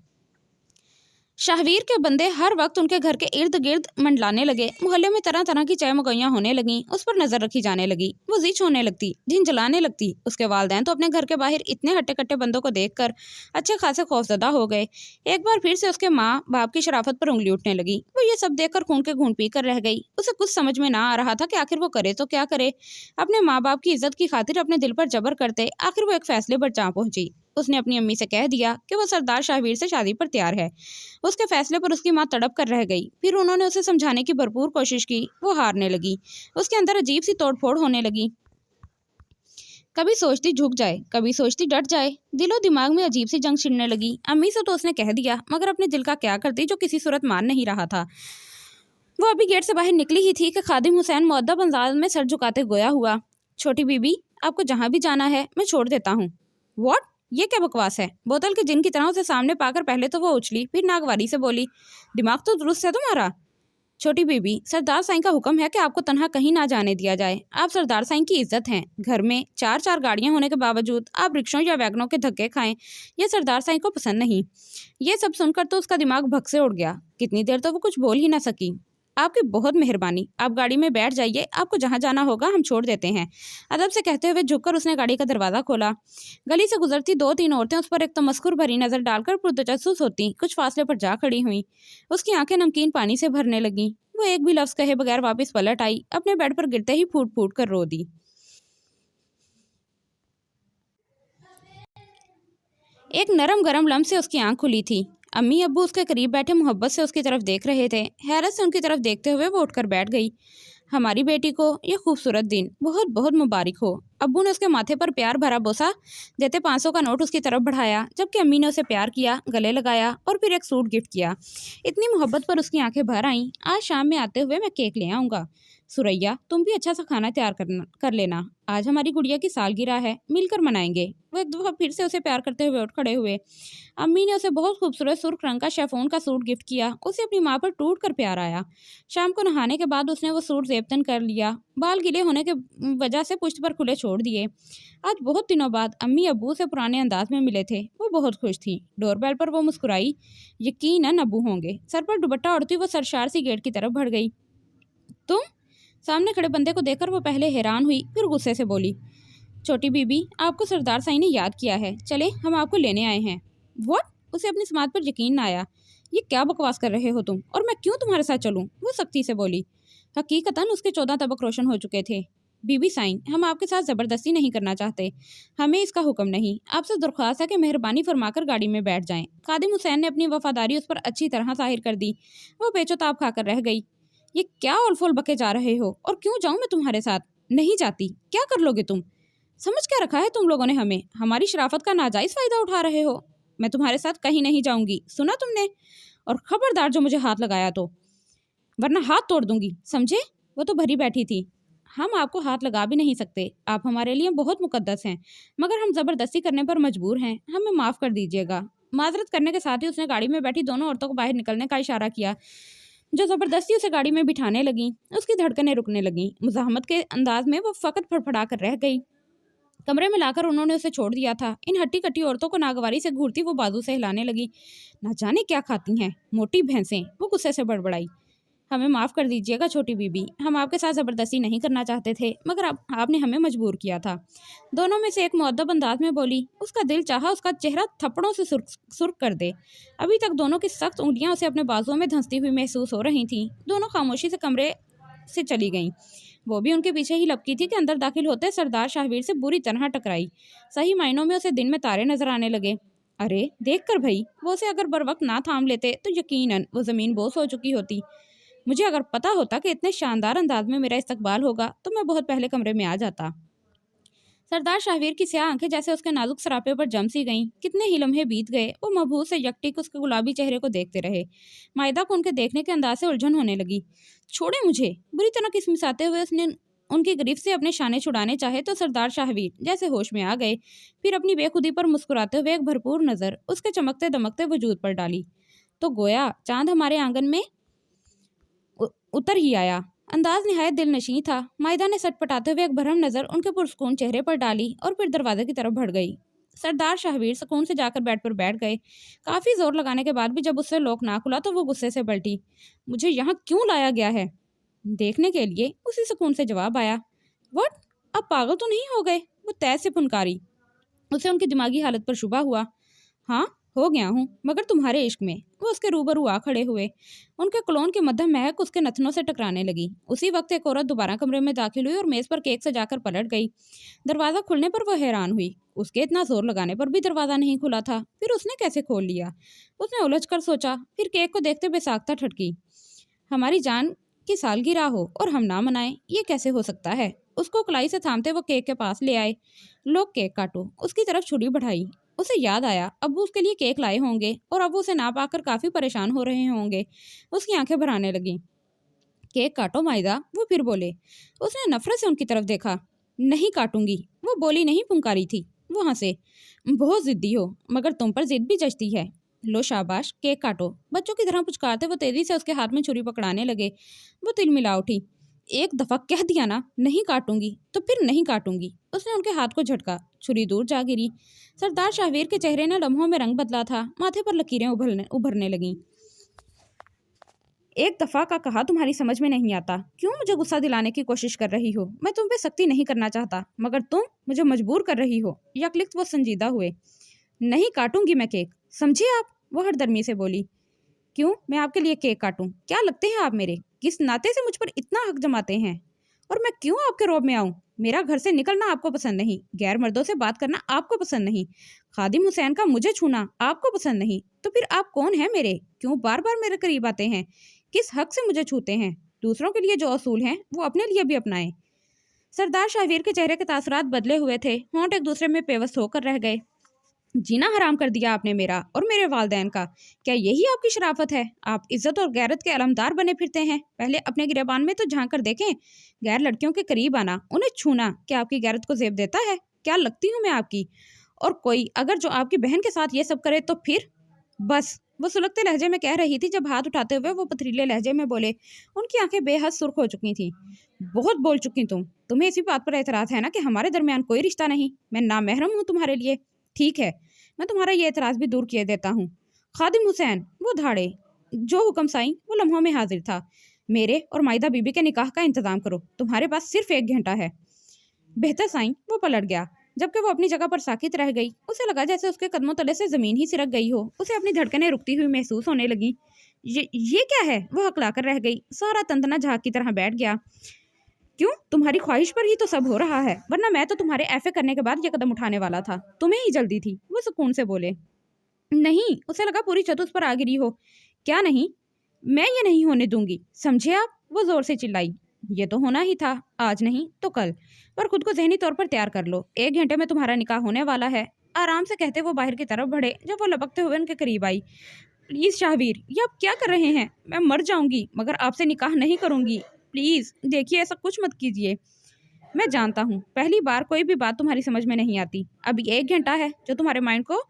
B: शाहवीर के बंदे हर वक्त उनके घर के इर्द गिर्द मंडलाने लगे। मोहल्ले में तरह तरह की चाय मगैयाँ होने लगीं। उस पर नज़र रखी जाने लगी। वो जिच होने लगती, झिंझलाने लगती। उसके वालिदैन तो अपने घर के बाहर इतने हट्टे कट्टे बंदों को देखकर अच्छे खासे खौफजदा हो गए। एक बार फिर से उसके माँ बाप की शराफत पर उंगली उठने लगी। वो ये सब देखकर खून के घूंट पी कर रह गई। उसे कुछ समझ में ना आ रहा था कि आखिर वो करे तो क्या करे। अपने माँ बाप की इज्जत की खातिर अपने दिल पर जबर करते आखिर वो एक फैसले पर जा पहुंची। उसने अपनी अम्मी से कह दिया कि वो सरदार शाहवीर से शादी पर तैयार है। उसके फैसले पर उसकी माँ तड़प कर रह गई। फिर उन्होंने उसे समझाने की भरपूर कोशिश की। वो हारने लगी। उसके अंदर अजीब सी तोड़फोड़ होने लगी। कभी सोचती झुक जाए, कभी सोचती डट जाए। दिलो दिमाग में अजीब सी जंग छिड़ने लगी। अम्मी से तो उसने कह दिया, मगर अपने दिल का क्या करती जो किसी सूरत मान नहीं रहा था। वो अभी गेट से बाहर निकली ही थी कि खादिम हुसैन मुअद्दब अंदाज में सर झुकाते गोया हुआ, छोटी बीबी, आपको जहाँ भी जाना है मैं छोड़ देता हूँ। व्हाट? ये क्या बकवास है? बोतल के जिन की तरह उसे सामने पाकर पहले तो वो उछली, फिर नागवारी से बोली, दिमाग तो दुरुस्त है तुम्हारा। छोटी बीबी, सरदार साईं का हुक्म है कि आपको तन्हा कहीं ना जाने दिया जाए। आप सरदार साईं की इज्जत हैं। घर में चार चार गाड़ियां होने के बावजूद आप रिक्शों या वैगनों के धक्के खाएं, ये सरदार साईं को पसंद नहीं। ये सब सुनकर तो उसका दिमाग भग से उड़ गया। कितनी देर तो वो कुछ बोल ही ना सकी। आपकी बहुत मेहरबानी, आप गाड़ी में बैठ जाइए, आपको जहाँ जाना होगा हम छोड़ देते हैं। अदब से कहते हुए झुककर उसने गाड़ी का दरवाज़ा खोला। गली से गुजरती दो तीन औरतें उस पर एक तमस्कुर भरी नज़र डालकर पुरतजस्सुस होती कुछ फासले पर जा खड़ी हुई। उसकी आंखें नमकीन पानी से भरने लगीं। वो एक भी लफ्ज़ कहे बगैर वापस पलट आई। अपने बेड पर गिरते ही फूट फूट कर रो दी। एक नरम गरम लम्ब से उसकी आंख खुली थी। अम्मी अब्बू उसके करीब बैठे मोहब्बत से उसकी तरफ देख रहे थे। हैरत से उनकी तरफ देखते हुए वो उठकर बैठ गई। हमारी बेटी को ये खूबसूरत दिन बहुत बहुत मुबारक हो। अब्बू ने उसके माथे पर प्यार भरा बोसा देते 500 का नोट उसकी तरफ बढ़ाया, जबकि अम्मी ने उसे प्यार किया, गले लगाया और फिर एक सूट गिफ्ट किया। इतनी मोहब्बत पर उसकी आंखें भर आईं। आज शाम में आते हुए मैं केक ले आऊँगा। सुरैया, तुम भी अच्छा सा खाना तैयार कर लेना। आज हमारी गुड़िया की सालगिरह है, मिलकर मनाएंगे। वो एक दफ़ा फिर से उसे प्यार करते हुए उठ खड़े हुए। अम्मी ने उसे बहुत खूबसूरत सुर्ख रंग का शेफोन का सूट गिफ्ट किया। उसे अपनी माँ पर टूट कर प्यार आया। शाम को नहाने के बाद उसने वो सूट ज़ेबतन कर लिया। बाल गीले होने के वजह से पुश्त पर खुले छोड़ दिए। आज बहुत दिनों बाद अम्मी अब्बू से पुराने अंदाज में मिले थे। वो बहुत खुश थी। डोरबेल पर वो मुस्कुराई। यकीनन अब्बू होंगे। सर पर दुपट्टा ओढ़ती वो सरशार सी गेट की तरफ बढ़ गई। तुम? सामने खड़े बंदे को देखकर वो पहले हैरान हुई, फिर गुस्से से बोली, छोटी बीबी, आपको सरदार साईं ने याद किया है, चले हम आपको लेने आए हैं। व्हाट? उसे अपनी समात पर यकीन ना आया। ये क्या बकवास कर रहे हो तुम, और मैं क्यों तुम्हारे साथ चलूं? वो सख्ती से बोली। हकीकतन उसके 14 तबक रोशन हो चुके थे। बीबी साईं, हम आपके साथ ज़बरदस्ती नहीं करना चाहते, हमें इसका हुक्म नहीं। आपसे दरख्वास्त है कि मेहरबानी फरमाकर गाड़ी में बैठ जाएं। खादिम हुसैन ने अपनी वफादारी उस पर अच्छी तरह जाहिर कर दी। वो बेचोताब खाकर रह गई। ये क्या ओलफोल बके जा रहे हो, और क्यों जाऊं मैं तुम्हारे साथ? नहीं जाती। क्या कर लोगे तुम? समझ क्या रखा है तुम लोगों ने हमें? हमारी शराफत का नाजायज़ फ़ायदा उठा रहे हो। मैं तुम्हारे साथ कहीं नहीं जाऊंगी, सुना तुमने? और खबरदार जो मुझे हाथ लगाया तो, वरना हाथ तोड़ दूंगी, समझे? वो तो भरी बैठी थी। हम आपको हाथ लगा भी नहीं सकते। आप हमारे लिए बहुत मुकद्दस हैं, मगर हम ज़बरदस्ती करने पर मजबूर हैं। हमें माफ़ कर दीजिएगा। माजरत करने के साथ ही उसने गाड़ी में बैठी दोनों औरतों को बाहर निकलने का इशारा किया। जो ज़बरदस्ती उसे गाड़ी में बिठाने लगीं। उसकी धड़कनें रुकने लगीं। मुज़ाहमत के अंदाज में वो फ़कत फड़फड़ा कर रह गई। कमरे में लाकर उन्होंने उसे छोड़ दिया था। इन हट्टी-कट्टी औरतों को नागवारी से घूरती वो बाजू से हिलाने लगी। ना जाने क्या खाती हैं, मोटी भैंसें, वो गुस्से से बड़बड़ाई। हमें माफ़ कर दीजिएगा छोटी बीबी, हम आपके साथ ज़बरदस्ती नहीं करना चाहते थे, मगर आपने हमें मजबूर किया था। दोनों में से एक मुअद्दब अंदाज में बोली। उसका दिल चाहा उसका चेहरा थप्पड़ों से सुर्ख कर दे। अभी तक दोनों की सख्त उंगलियां उसे अपने बाजुओं में धंसती हुई महसूस हो रही थीं। दोनों खामोशी से कमरे से चली गईं। वो भी उनके पीछे ही लपकी थी कि अंदर दाखिल होते सरदार शाहवीर से बुरी तरह टकराई। सही मायनों में उसे दिन में तारे नजर आने लगे। अरे देख कर भई, वो उसे अगर बर वक्त ना थाम लेते तो यकीनन वो ज़मीन बोस हो चुकी होती। मुझे अगर पता होता कि इतने शानदार अंदाज में मेरा इस्तकबाल होगा तो मैं बहुत पहले कमरे में आ जाता। सरदार शाहवीर की स्याह आंखें जैसे उसके नाजुक सरापे पर जम सी गईं। कितने ही लम्हे बीत गए, वो मबहूत से यकटिक उसके गुलाबी चेहरे को देखते रहे। मायदा को उनके देखने के अंदाज से उलझन होने लगी। छोड़े मुझे, बुरी तरह किसमिसाते हुए उसने उनकी गिरफ्त से अपने शाने छुड़ाने चाहे तो सरदार शाहवीर जैसे होश में आ गए। फिर अपनी बेखुदी पर मुस्कुराते हुए एक भरपूर नज़र उसके चमकते दमकते वजूद पर डाली तो गोया चांद हमारे आंगन में उतर ही आया। अंदाज निहायत दिलनशीं था। मायदा ने सटपटाते हुए एक भरम नज़र उनके पुरसकून चेहरे पर डाली और फिर दरवाजे की तरफ बढ़ गई। सरदार शाहवीर सुकून से जाकर बेड पर बैठ गए। काफ़ी जोर लगाने के बाद भी जब उससे लॉक ना खुला तो वो गुस्से से पलटी। मुझे यहाँ क्यों लाया गया है? देखने के लिए, उसी सुकून से जवाब आया। व्हाट? अब पागल तो नहीं हो गए? वो तय से फुनकारी। उसे उनकी दिमागी हालत पर शुबा हुआ। हाँ, हो गया हूँ, मगर तुम्हारे इश्क में। वो उसके रूबरू आ खड़े हुए। उनके क्लोन की मध्यम महक उसके नथनों से टकराने लगी। उसी वक्त एक औरत दोबारा कमरे में दाखिल हुई और मेज पर केक सजाकर पलट गई। दरवाज़ा खुलने पर वह हैरान हुई। उसके इतना जोर लगाने पर भी दरवाज़ा नहीं खुला था। फिर उसने कैसे खोल लिया? उसने उलझ कर सोचा, फिर केक को देखते बेसाख्ता ठटकी। हमारी जान की सालगिरह हो और हम ना मनाएं, ये कैसे हो सकता है? उसको कलाई से थामते वो केक के पास ले आए। लो केक काटो। उसकी तरफ छुरी बढ़ाई। उसे याद आया, अब्बू उसके लिए केक लाए होंगे और अब उसे ना पाकर काफ़ी परेशान हो रहे होंगे। उसकी आंखें भर आने लगीं। केक काटो मायदा, वो फिर बोले। उसने नफरत से उनकी तरफ देखा। नहीं काटूंगी, वो बोली नहीं पुंकारी थी। वो हंसे। बहुत जिद्दी हो, मगर तुम पर जिद भी जचती है। लो शाबाश, केक काटो। बच्चों की तरह पुचकारते वो तेजी से उसके हाथ में छुरी पकड़ाने लगे। वो तिलमिला उठी। एक दफा कह दिया ना नहीं काटूंगी तो फिर नहीं काटूंगी। उसने उनके हाथ को झटका। छुरी दूर जा गिरी। सरदार शाहवीर के चेहरे ने लम्हों में रंग बदला था। माथे पर लकीरें उभरने लगीं। एक दफा का कहा तुम्हारी समझ में नहीं आता। क्यों मुझे गुस्सा दिलाने की कोशिश कर रही हो? मैं तुम पे सख्ती नहीं करना चाहता, मगर तुम मुझे मजबूर कर रही हो। यकलिख्त वो संजीदा हुए। नहीं काटूंगी मैं केक, समझे आप? वो हरदर्मी से बोली। क्यों मैं आपके लिए केक काटूं? क्या लगते हैं आप मेरे? किस नाते से मुझ पर इतना हक जमाते हैं? और मैं क्यों आपके रौब में आऊं? मेरा घर से निकलना आपको पसंद नहीं, गैर मर्दों से बात करना आपको पसंद नहीं, खादिम हुसैन का मुझे छूना आपको पसंद नहीं, तो फिर आप कौन हैं मेरे? क्यों बार बार मेरे करीब आते हैं? किस हक से मुझे छूते हैं? दूसरों के लिए जो असूल हैं वो अपने लिए भी अपनाएं। सरदार शाहवीर के चेहरे के तासुरात बदले हुए थे। होंठ एक दूसरे में पेवस्त होकर रह गए। जीना हराम कर दिया आपने मेरा और मेरे वालदैन का। क्या यही आपकी शराफत है? आप इज्जत और गैरत के अलमदार बने फिरते हैं। पहले अपने गिरेबान में तो झांक कर देखें। गैर लड़कियों के करीब आना, उन्हें छूना, क्या आपकी गैरत को जेब देता है? क्या लगती हूँ मैं आपकी? और कोई अगर जो आपकी बहन के साथ ये सब करे तो फिर? बस, वो सुलगते लहजे में कह रही थी जब हाथ उठाते हुए वो पथरीले लहजे में बोले। उनकी आंखें बेहद सुर्ख हो चुकी थीं। बहुत बोल चुकी तुम्हें इसी बात पर एतराज़ है ना कि हमारे दरमियान कोई रिश्ता नहीं? मैं नामहरम हूँ तुम्हारे लिए? ठीक है, मैं तुम्हारा ये एतराज़ भी दूर किए देता हूँ। खादिम हुसैन, वो धाड़े। जो हुक्म साईं, वो लम्हों में हाजिर था। मेरे और मायदा बीबी के निकाह का इंतजाम करो। तुम्हारे पास सिर्फ 1 घंटा है। बेहतर साईं। वो पलट गया। जबकि वो अपनी जगह पर साकित रह गई। उसे लगा जैसे उसके कदमों तले से जमीन ही सिरक गई हो। उसे अपनी धड़कनें रुकती हुई महसूस होने लगी। ये क्या है? वो हकलाकर रह गई। सारा तंतना झाग की तरह बैठ गया। क्यों? तुम्हारी ख्वाहिश पर ही तो सब हो रहा है, वरना मैं तो तुम्हारे ऐफे करने के बाद ये कदम उठाने वाला था। तुम्हें ही जल्दी थी। वो सुकून से बोले। नहीं, उसे लगा पूरी छत उस पर आ गिरी हो। क्या नहीं? मैं ये नहीं होने दूंगी, समझे आप? वो जोर से चिल्लाई। ये तो होना ही था, आज नहीं तो कल। पर खुद को जहनी तौर पर तैयार कर लो। 1 घंटे में तुम्हारा निकाह होने वाला है। आराम से कहते वो बाहर की तरफ बढ़े। जब वो लपकते हुए उनके करीब आई। प्लीज शाहवीर, ये आप क्या कर रहे हैं? मैं मर जाऊंगी मगर आपसे निकाह नहीं करूंगी। प्लीज देखिए, ऐसा कुछ मत कीजिए। मैं जानता हूँ पहली बार कोई भी बात तुम्हारी समझ में नहीं आती। अभी 1 घंटा है जो तुम्हारे माइंड को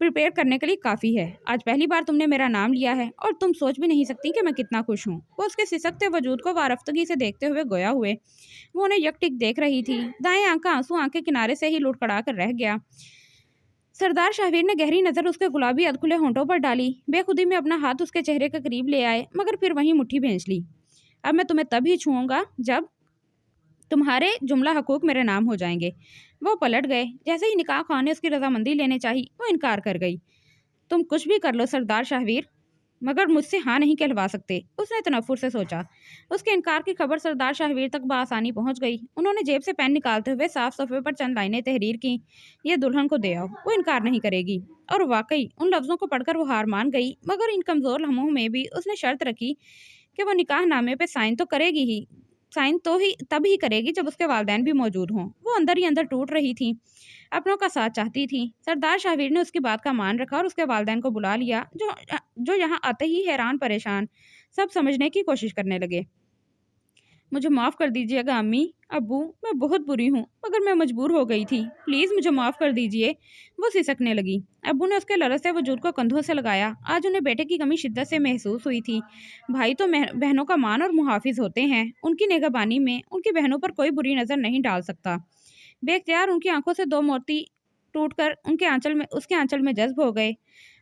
A: प्रिपेयर करने के लिए काफ़ी है। आज पहली बार तुमने मेरा नाम लिया है और तुम सोच भी नहीं सकती कि मैं कितना खुश हूँ। वो उसके सिसकते वजूद को वारफ्तगी से देखते हुए गोया हुए। वो उन्हें यकटिक देख रही थी। दाएं आंख का आंसू आंख के किनारे से ही लुढ़कड़ा कर रह गया। सरदार शाहवीर ने गहरी नज़र उसके गुलाबी अधखुले होंठों पर डाली। बेखुदी में अपना हाथ उसके चेहरे के करीब ले आए, मगर फिर वहीं मुट्ठी भींच ली। अब मैं तुम्हें तभी छूऊंगा जब तुम्हारे जुमला हकूक मेरे नाम हो जाएंगे। वो पलट गए। जैसे ही निकाह खान ने उसकी रजामंदी लेने चाही, वो इनकार कर गई। तुम कुछ भी कर लो सरदार शाहवीर, मगर मुझसे हाँ नहीं कहलवा सकते, उसने तनफ्फुर से सोचा। उसके इनकार की खबर सरदार शाहवीर तक बआसानी पहुंच गई। उन्होंने जेब से पेन निकालते हुए साफ सफ़े पर चंद लाइनें तहरीर की। ये दुल्हन को दे आओ, वो इनकार नहीं करेगी। और वाकई उन लफ्ज़ों को पढ़कर वो हार मान गई, मगर इन कमज़ोर लम्हों में भी उसने शर्त रखी कि वो निकाह नामे पर साइन तो करेगी ही। साइन तो ही तब ही करेगी जब उसके वालिदैन भी मौजूद हों। वो अंदर ही अंदर टूट रही थी, अपनों का साथ चाहती थी। सरदार शाहवीर ने उसकी बात का मान रखा और उसके वालिदैन को बुला लिया, जो यहाँ आते ही हैरान परेशान सब समझने की कोशिश करने लगे। मुझे माफ़ कर दीजिएगा अम्मी, अब्बू, मैं बहुत बुरी हूँ, मगर मैं मजबूर हो गई थी। प्लीज़ मुझे माफ़ कर दीजिए। वो सिसकने लगी। अब्बू ने उसके लरसते वजूद को कंधों से लगाया। आज उन्हें बेटे की कमी शिद्दत से महसूस हुई थी। भाई तो बहनों का मान और मुहाफिज होते हैं। उनकी निगहबानी में उनकी बहनों पर कोई बुरी नज़र नहीं डाल सकता। बेख्तियार उनकी आंखों से 2 मोती टूटकर उसके आंचल में जज्ब हो गए।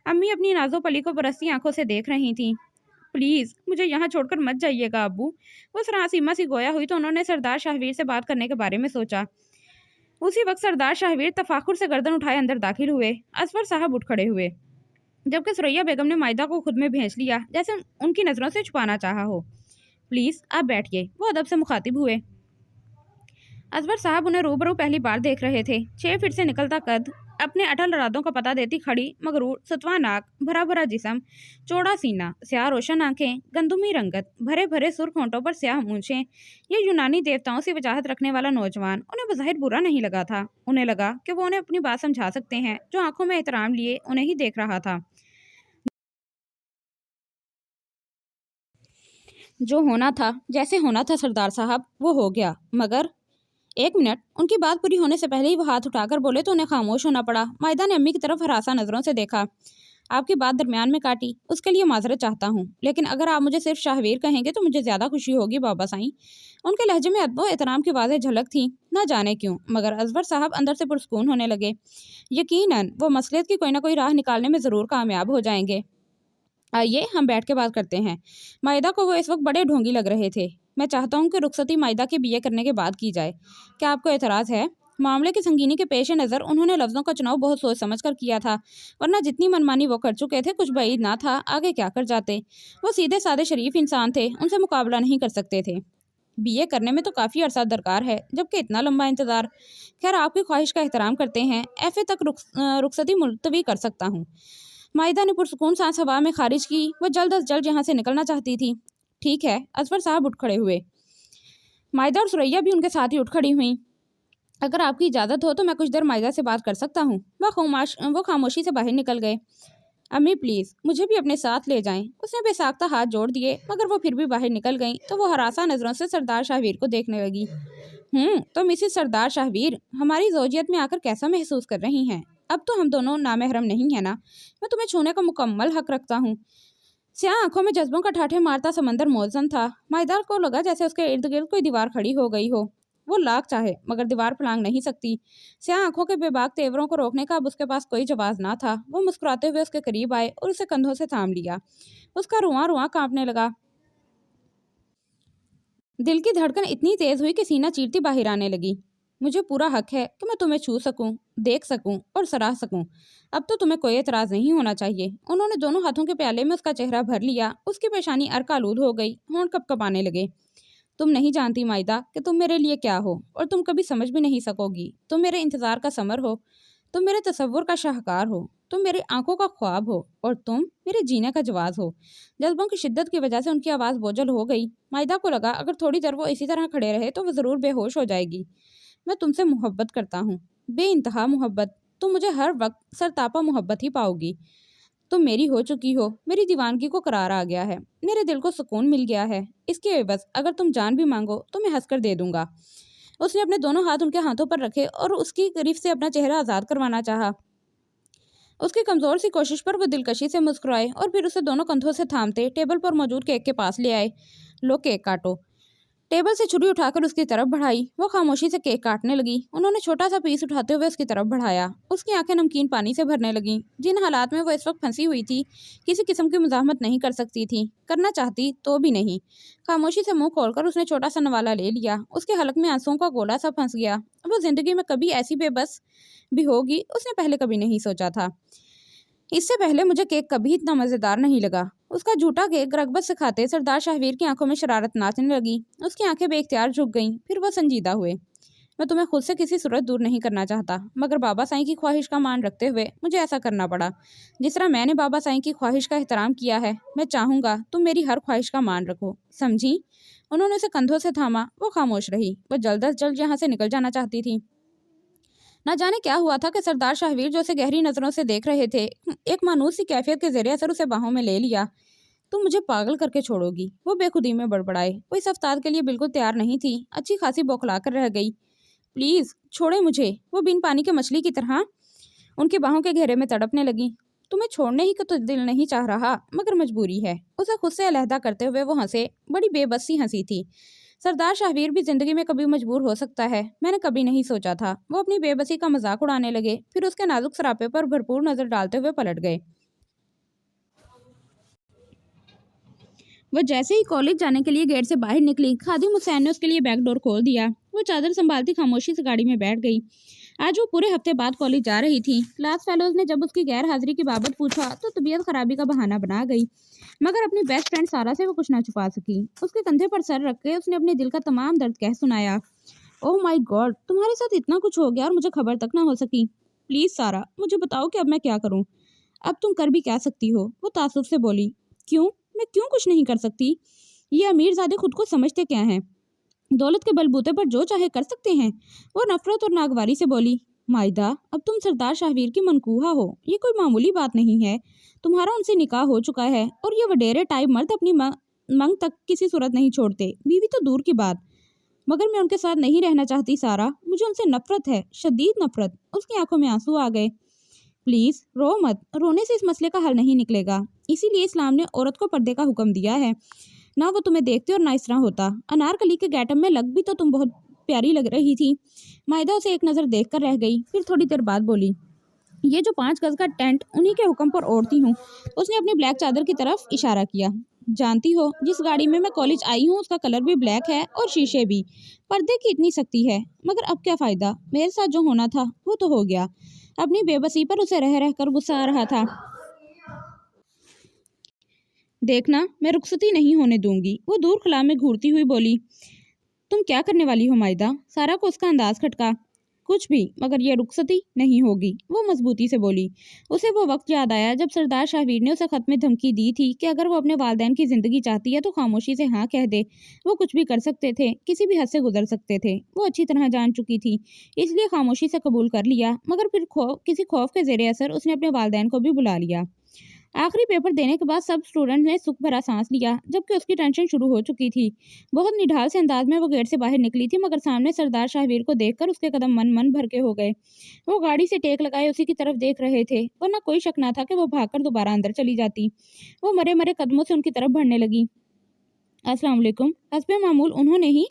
A: अम्मी अपनी नाजो पली को बरसती आंखों से देख रही थीं। प्लीज़ मुझे यहाँ छोड़कर मत जाइएगा अब्बू। वो सरासीमा सी गोया हुई तो उन्होंने सरदार शाहवीर से बात करने के बारे में सोचा। उसी वक्त सरदार शाहवीर तफाखुर से गर्दन उठाए अंदर दाखिल हुए। असफर साहब उठ खड़े हुए, जबकि सुरैया बेगम ने मायदा को खुद में भेज लिया, जैसे उनकी नज़रों से छुपाना चाहा हो। प्लीज़ आप बैठिए, वो अदब से मुखातिब हुए। असफर साहब उन्हें रूबरू पहली बार देख रहे थे। 6 फीट से निकलता कद, अपने अटल इरादों का पता देती खड़ी, मगरूर, सुतवा नाक, भरा भरा जिस्म, चौड़ा सीना, स्याह रोशन आंखें, गंदुमी रंगत, भरे भरे सुर्ख होंठों पर स्याह मूंछें। ये यूनानी देवताओं से वजाहत रखने वाला नौजवान उन्हें बज़ाहिर बुरा नहीं लगा था। उन्हें लगा कि वो उन्हें अपनी बात समझा सकते हैं। जो आंखों में एहतराम लिए उन्हें ही देख रहा था। जो होना था, जैसे होना था सरदार साहब, वो हो गया। मगर 1 मिनट, उनकी बात पूरी होने से पहले ही वो हाथ उठाकर बोले तो उन्हें खामोश होना पड़ा। मायदा ने अम्मी की तरफ हरासा नज़रों से देखा। आपकी बात दरमियान में काटी, उसके लिए माजरत चाहता हूँ, लेकिन अगर आप मुझे सिर्फ शाहवीर कहेंगे तो मुझे ज़्यादा खुशी होगी बाबा साईं। उनके लहजे में अदब व एहतराम की वाज़ेह झलक थी। न जाने क्यों, मगर असगर साहब अंदर से पुरसकून होने लगे। यकीनन वो मसलियत की कोई ना कोई राह निकालने में ज़रूर कामयाब हो जाएंगे। आइए हम बैठ के बात करते हैं। मायदा को वो इस वक्त बड़े ढोंगी लग रहे थे। मैं चाहता हूँ कि रुखसती मायदा के बीए करने के बाद की जाए। क्या आपको एतराज़ है? मामले की संगीनी के पेश नज़र उन्होंने लफ्ज़ों का चुनाव बहुत सोच समझ कर किया था, वरना जितनी मनमानी वो कर चुके थे कुछ बईद ना था, आगे क्या कर जाते। वो सीधे साधे शरीफ इंसान थे, उनसे मुकाबला नहीं कर सकते थे। बीए करने में तो काफ़ी अरसा दरकार है, जबकि इतना लंबा इंतज़ार। खैर आपकी ख्वाहिश का एहतराम करते हैं, एफ़ए तक रुखसती मुलतवी कर सकता हूँ। मायदा ने पुरसकून सांस हवा में खारिज की। वह जल्द अज जल्द यहाँ से निकलना चाहती थी। ठीक है, असफर साहब उठ खड़े हुए। मायदा और सुरैया भी उनके साथ ही उठ खड़ी हुई। अगर आपकी इजाज़त हो तो मैं कुछ देर मायदा से बात कर सकता हूँ। वो खामोशी से बाहर निकल गए। अम्मी प्लीज़ मुझे भी अपने साथ ले जाएं। उसने बेसाख्ता हाथ जोड़ दिए, मगर वो फिर भी बाहर निकल गई तो वो हरासा नज़रों से सरदार शाहवीर को देखने लगी। तो मिसिस सरदार शाहवीर हमारी ज़ौजियत में आकर कैसा महसूस कर रही हैं? अब तो हम दोनों नामहरम नहीं है ना? मैं तुम्हें छूने का मुकम्मल हक रखता हूँ। स्याह आंखों में जज्बों का ठाठे मारता समंदर मौजन था। मायदार को लगा जैसे उसके इर्द गिर्द कोई दीवार खड़ी हो गई हो। वो लाख चाहे मगर दीवार फलांग नहीं सकती। स्याह आंखों के बेबाक तेवरों को रोकने का अब उसके पास कोई जवाब ना था। वो मुस्कुराते हुए उसके करीब आए और उसे कंधों से थाम लिया। उसका रुआं रुआं कांपने लगा। दिल की धड़कन इतनी तेज हुई कि सीना चीरती बाहर आने लगी। मुझे पूरा हक है कि मैं तुम्हें छू सकूं, देख सकूं और सराह सकूं। अब तो तुम्हें कोई एतराज़ नहीं होना चाहिए। उन्होंने दोनों हाथों के प्याले में उसका चेहरा भर लिया। उसकी पेशानी अर्क आलूद हो गई, होंठ कपकपाने लगे। तुम नहीं जानती मायदा कि तुम मेरे लिए क्या हो, और तुम कभी समझ भी नहीं सकोगी। तुम मेरे इंतज़ार का समर हो, तुम मेरे तसव्वुर का शाहकार हो, तुम मेरी आंखों का ख्वाब हो, और तुम मेरे जीने का जवाज़ हो। जज्बों की शिद्दत की वजह से उनकी आवाज़ बोझल हो गई। मायदा को लगा अगर थोड़ी देर वो इसी तरह खड़े रहे तो वो ज़रूर बेहोश हो जाएगी। मैं तुमसे मोहब्बत करता हूँ, बेइंतहा मोहब्बत। तुम मुझे हर वक्त सरतापा मोहब्बत ही पाओगी। तुम मेरी हो चुकी हो। मेरी दीवानगी को करार आ गया है, मेरे दिल को सुकून मिल गया है। इसके एवज़ अगर तुम जान भी मांगो तो मैं हंसकर दे दूंगा। उसने अपने दोनों हाथ उनके हाथों पर रखे और उसकी गिरफ्त से अपना चेहरा आज़ाद करवाना चाहा।
B: उसकी कमज़ोर सी कोशिश पर वो दिलकशी से मुस्कुराए और फिर उसे दोनों कंधों से थामते टेबल पर मौजूद केक के पास ले आए। लो केक काटो। टेबल से छुरी उठाकर उसकी तरफ बढ़ाई। वो खामोशी से केक काटने लगी। उन्होंने छोटा सा पीस उठाते हुए उसकी तरफ बढ़ाया। उसकी आंखें नमकीन पानी से भरने लगीं। जिन हालात में वो इस वक्त फंसी हुई थी, किसी किस्म की मुज़ाहमत नहीं कर सकती थी, करना चाहती तो भी नहीं। खामोशी से मुंह खोलकर उसने छोटा सा नवाला ले लिया। उसके हलक में आंसुओं का गोला सा फंस गया। वो जिंदगी में कभी ऐसी बेबस भी होगी, उसने पहले कभी नहीं सोचा था। इससे पहले मुझे केक कभी इतना मज़ेदार नहीं लगा। उसका झूठा केक रगबत से खाते सरदार शाहवीर की आंखों में शरारत नाचने लगी। उसकी आंखें बेख्तियार झुक गईं। फिर वह संजीदा हुए। मैं तुम्हें खुद से किसी सूरत दूर नहीं करना चाहता, मगर बाबा साईं की ख्वाहिश का मान रखते हुए मुझे ऐसा करना पड़ा। जिस तरह मैंने बाबा साईं की ख्वाहिश का एहतराम किया है, मैं चाहूँगा तुम मेरी हर ख्वाहिश का मान रखो, समझी? उन्होंने उसे कंधों से थामा। वो खामोश रही। वह जल्द अज जल्द यहाँ से निकल जाना चाहती थी। न जाने क्या हुआ था कि सरदार शाहवीर जो उसे गहरी नज़रों से देख रहे थे, एक मानूस सी कैफियत के ज़रिए असर उसे बाहों में ले लिया। तुम मुझे पागल करके छोड़ोगी, वो बेखुदी में बड़बड़ाए। वो इस अवतार के लिए बिल्कुल तैयार नहीं थी। अच्छी खासी बौखला कर रह गई। प्लीज़ छोड़े मुझे। वो बिन पानी के मछली की तरह उनकी बाहों के घेरे में तड़पने लगी। तुम्हें छोड़ने ही का तो दिल नहीं चाह रहा, मगर मजबूरी है। उसे खुद से अलहदा करते हुए वो हंसे। बड़ी बेबसी हंसी थी। सरदार शाहवीर भी जिंदगी में कभी मजबूर हो सकता है, मैंने कभी नहीं सोचा था। वो अपनी बेबसी का मजाक उड़ाने लगे, फिर उसके नाजुक सरापे पर भरपूर नजर डालते हुए पलट गए। वह जैसे ही कॉलेज जाने के लिए गेट से बाहर निकली, खादिम हुसैन ने उसके लिए बैक डोर खोल दिया। वो चादर संभालती खामोशी से गाड़ी में बैठ गई। आज वो पूरे हफ्ते बाद कॉलेज जा रही थी। क्लास फेलोज ने जब उसकी गैर हाजिरी की बाबत पूछा तो तबीयत खराबी का बहाना बना गई, मगर अपनी बेस्ट फ्रेंड सारा से वो कुछ ना छुपा सकी। उसके कंधे पर सर रख के उसने अपने दिल का तमाम दर्द कह सुनाया। ओह माय गॉड, तुम्हारे साथ इतना कुछ हो गया और मुझे खबर तक ना हो सकी। प्लीज सारा, मुझे बताओ कि अब मैं क्या करूं। अब तुम कर भी क्या सकती हो, वो तासुब से बोली। क्यों? मैं क्यों कुछ नहीं कर सकती? ये अमीरजादे खुद को समझते क्या हैं? दौलत के बलबूते पर जो चाहे कर सकते हैं। वो नफरत और नागवारी से बोली। माइदा, अब तुम सरदार शाहवीर की मनकूहा हो, ये कोई मामूली बात नहीं है। तुम्हारा उनसे निकाह हो चुका है और ये वडेरे टाइप मर्द अपनी मंग तक किसी सूरत नहीं छोड़ते, बीवी तो दूर की बात। मगर मैं उनके साथ नहीं रहना चाहती सारा, मुझे उनसे नफरत है, शदीद नफरत। उसकी आंखों में आंसू आ गए। प्लीज रो मत, रोने से इस मसले का हल नहीं निकलेगा। इसीलिए इस्लाम ने औरत को पर्दे का हुक्म दिया है। ना वो तुम्हें देखते और ना इस तरह होता। अनारकली के गैटअप में लग भी तो तुम बहुत प्यारी लग रही थी। मायदा उसे एक नज़र देख कर रह गई, फिर थोड़ी देर बाद बोली। ये जो 5 गज का टेंट उन्हीं के हुक्म पर ओढ़ती हूँ। उसने अपनी ब्लैक चादर की तरफ इशारा किया। जानती हो, जिस गाड़ी में मैं कॉलेज आई हूँ उसका कलर भी ब्लैक है और शीशे भी। पर्दे की इतनी सख्ती है, मगर अब क्या फ़ायदा, मेरे साथ जो होना था वो तो हो गया। अपनी बेबसी पर उसे रह रह कर गुस्सा आ रहा था। देखना, मैं रुखसती नहीं होने दूंगी, वो दूर खुला में घूरती हुई बोली। तुम क्या करने वाली हो मायदा? सारा को उसका अंदाज खटका। कुछ भी, मगर ये रुखसती नहीं होगी, वो मजबूती से बोली। उसे वो वक्त याद आया जब सरदार शाहवीर ने उसे खत में धमकी दी थी कि अगर वो अपने वालदैन की जिंदगी चाहती है तो खामोशी से हाँ कह दे। वो कुछ भी कर सकते थे, किसी भी हद से गुजर सकते थे। वो अच्छी तरह जान चुकी थी, इसलिए खामोशी से कबूल कर लिया। मगर फिर किसी खौफ के जेरे असर उसने अपने वालदैन को भी बुला लिया। आखिरी पेपर देने के बाद सब स्टूडेंट ने सुख भरा सांस लिया, जबकि उसकी टेंशन शुरू हो चुकी थी। बहुत निढाल से अंदाज में वो गेट से बाहर निकली थी, मगर सामने सरदार शाहवीर को देखकर उसके कदम मन भर के हो गए। वो गाड़ी से टेक लगाए उसी की तरफ देख रहे थे, वरना कोई शक ना था कि वो भागकर दोबारा अंदर चली जाती। वो मरे मरे कदमों से उनकी तरफ बढ़ने लगी। अस्सलाम वालेकुम, हस्बे मामूल उन्होंने ही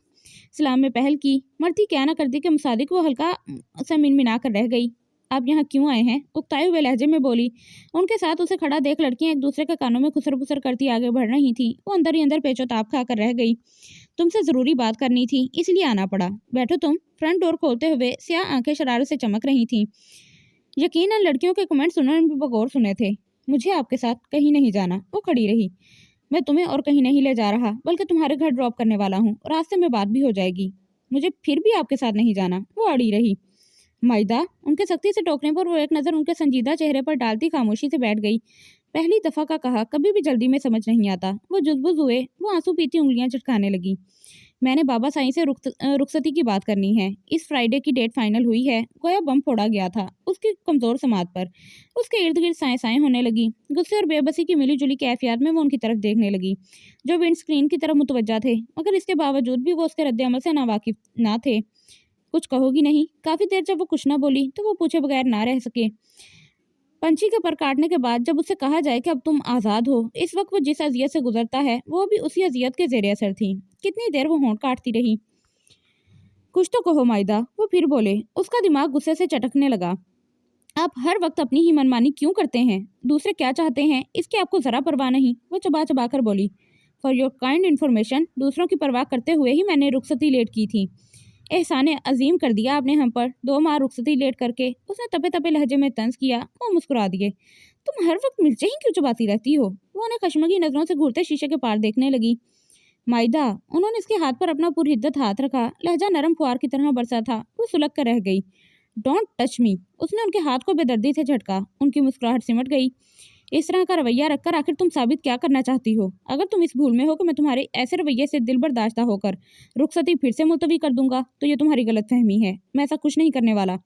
B: सलाम में पहल की। मरती क्या ना करती कि मुसादिक वो हल्का सा मिनमिना कर रह गई। आप यहाँ क्यों आए हैं? उकताए हुए लहजे में बोली। उनके साथ उसे खड़ा देख लड़कियां एक दूसरे के कानों में खुसर पुसर करती आगे बढ़ रही थी। वो अंदर ही अंदर पेचोताप खाकर रह गई। तुमसे ज़रूरी बात करनी थी, इसलिए आना पड़ा। बैठो तुम। फ्रंट डोर खोलते हुए स्याह आंखें शरारत से चमक रही थीं। यकीनन लड़कियों के कमेंट्स उन्होंने भी बगौर सुने थे। मुझे आपके साथ कहीं नहीं जाना। वो खड़ी रही। मैं तुम्हें और कहीं नहीं ले जा रहा, बल्कि तुम्हारे घर ड्रॉप करने वाला हूँ। रास्ते में बात भी हो जाएगी। मुझे फिर भी आपके साथ नहीं जाना। वो अड़ी रही। माइदा, उनके सख्ती से टोकने पर वो एक नज़र उनके संजीदा चेहरे पर डालती खामोशी से बैठ गई। पहली दफ़ा का कहा कभी भी जल्दी में समझ नहीं आता। वो जुज़बुज़ हुए। वो आंसू पीती उंगलियां चटकाने लगी। मैंने बाबा साईं से रुखसती की बात करनी है। इस फ्राइडे की डेट फाइनल हुई है। गोया बम फोड़ा गया था उसकी कमज़ोर समात पर। उसके इर्द गिर्द साएं साएं होने लगी। गुस्से और बेबसी की मिली जुली कैफियत में वो उनकी तरफ देखने लगी, जो विंड स्क्रीन की तरफ मुतवज्जा थे, मगर इसके बावजूद भी वो उसके रद्द-ए-अमल से नावाकिफ ना थे। कुछ कहोगी नहीं? काफ़ी देर जब वो कुछ ना बोली तो वो पूछे बगैर ना रह सके।
A: पंछी के पर काटने के बाद जब उससे कहा जाए कि अब तुम आज़ाद हो, इस वक्त वो जिस अजियत से गुजरता है वो भी उसी अजियत के ज़ेरे असर थी। कितनी देर वो होंठ काटती रही। कुछ तो कहो माइदा, वो फिर बोले। उसका दिमाग गुस्से से चटकने लगा। आप हर वक्त अपनी ही मनमानी क्यों करते हैं? दूसरे क्या चाहते हैं इसकी आपको ज़रा परवाह नहीं, वो चबा चबा कर बोली। फॉर योर काइंड इन्फॉर्मेशन, दूसरों की परवाह करते हुए ही मैंने रुखसती लेट की थी। एहसाने अजीम कर दिया आपने हम पर। 2 माह रुखसती लेट करके, उसने तपे तपे लहजे में तंज किया। वो मुस्कुरा दिए। तुम हर वक्त मिर्चें ही क्यों चबाती रहती हो? वो उन्हें खशमगी नजरों से घूरते शीशे के पार देखने लगी। माइदा, उन्होंने इसके हाथ पर अपना पुरहिद्दत हाथ रखा। लहजा नरम फुआर की तरह बरसा था। वो सुलग कर रह गई। डोंट टच मी, उसने उनके हाथ को बेदर्दी से झटका। उनकी मुस्कुराहट सिमट गई। इस तरह का रवैया रखकर आखिर तुम साबित क्या करना चाहती हो? अगर तुम इस भूल में हो कि मैं तुम्हारे ऐसे रवैये से दिल बर्दाश्ता होकर रुखसती फिर से मुलतवी कर दूंगा, तो ये तुम्हारी गलतफहमी है। मैं ऐसा कुछ नहीं करने वाला।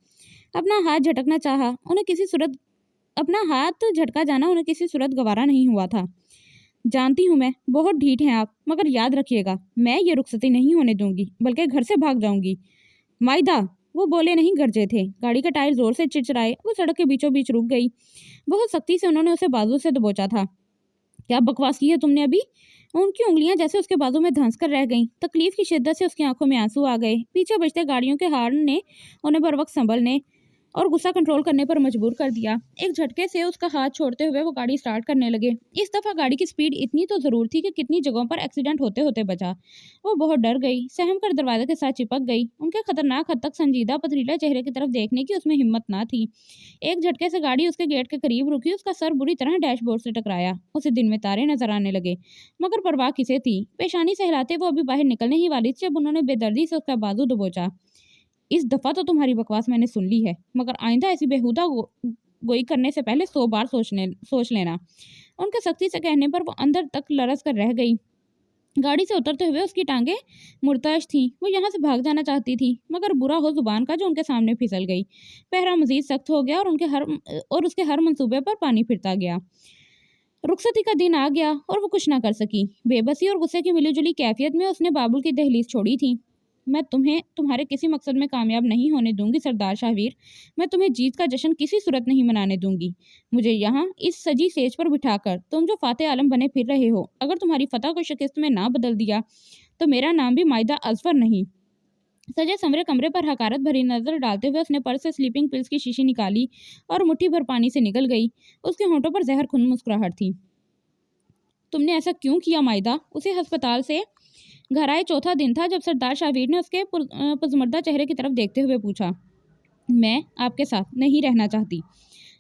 A: अपना हाथ झटकना चाहा, उन्हें किसी सूरत अपना हाथ झटका जाना उन्हें किसी सूरत गवारा नहीं हुआ था। जानती हूँ मैं, बहुत ढीठ हैं आप, मगर याद रखिएगा, मैं ये रुखसती नहीं होने दूंगी, बल्कि घर से भाग जाऊंगी। माइदा, वो बोले नहीं गरजे थे। गाड़ी का टायर जोर से चिरचिराए। वो सड़क के बीचों बीच रुक गई। बहुत सख्ती से उन्होंने उसे बाजू से दबोचा था। क्या बकवास की है तुमने अभी? उनकी उंगलियां जैसे उसके बाजू में धंस कर रह गईं। तकलीफ की शिद्दत से उसकी आंखों में आंसू आ गए। पीछे बजते गाड़ियों के हॉर्न ने उन्हें बर वक्त संभलने और गुस्सा कंट्रोल करने पर मजबूर कर दिया। एक झटके से उसका हाथ छोड़ते हुए वो गाड़ी स्टार्ट करने लगे। इस दफा गाड़ी की स्पीड इतनी तो जरूर थी कि कितनी जगहों पर एक्सीडेंट होते होते बचा। वो बहुत डर गई, सहम कर दरवाजे के साथ चिपक गई। उनके खतरनाक हद तक संजीदा पथरीले चेहरे की तरफ देखने की उसमें हिम्मत ना थी। एक झटके से गाड़ी उसके गेट के करीब रुकी। उसका सर बुरी तरह डैशबोर्ड से टकराया। उसे दिन में तारे नजर आने लगे, मगर परवाह किसे थी। पेशानी से हिलाते वो अभी बाहर निकलने ही वाली थी जब उन्होंने बेदर्दी से उसका बाजू दबोचा। इस दफा तो तुम्हारी बकवास मैंने सुन ली है, मगर आइंदा ऐसी बेहुदा गोई करने से पहले 100 बार सोच लेना। उनके सख्ती से कहने पर वो अंदर तक लरस कर रह गई। गाड़ी से उतरते हुए उसकी टांगें मुर्ताश थीं। वो यहाँ से भाग जाना चाहती थी, मगर बुरा हो जुबान का जो उनके सामने फिसल गई। पहरा मजीद सख्त हो गया और उसके हर मंसूबे पर पानी फिरता गया। रुखसती का दिन आ गया और वो कुछ ना कर सकी। बेबसी और गुस्से की मिलीजुली कैफियत में उसने बाबुल की दहलीज छोड़ी थी। मैं तुम्हें तुम्हारे किसी मकसद में कामयाब नहीं होने दूंगी सरदार शाहवीर। मैं तुम्हें जीत का जश्न किसी सूरत नहीं मनाने दूंगी। मुझे यहाँ इस सजी सेज पर बिठाकर तुम जो फाते आलम बने फिर रहे हो, अगर तुम्हारी फतह को शिकस्त में ना बदल दिया तो मेरा नाम भी माइदा अजफर नहीं। सजे समरे कमरे पर हकारत भरी नजर डालते हुए उसने पर्स से स्लीपिंग पिल्स की शीशी निकाली और मुट्ठी भर पानी से निकल गई। उसके होंठों पर जहर खुन मुस्कुराहट थी। तुमने ऐसा क्यों किया माइदा? उसे अस्पताल से घर आए चौथा दिन था जब सरदार शाहवीर ने उसके पुजमर्दा चेहरे की तरफ देखते हुए पूछा। मैं आपके साथ नहीं रहना चाहती।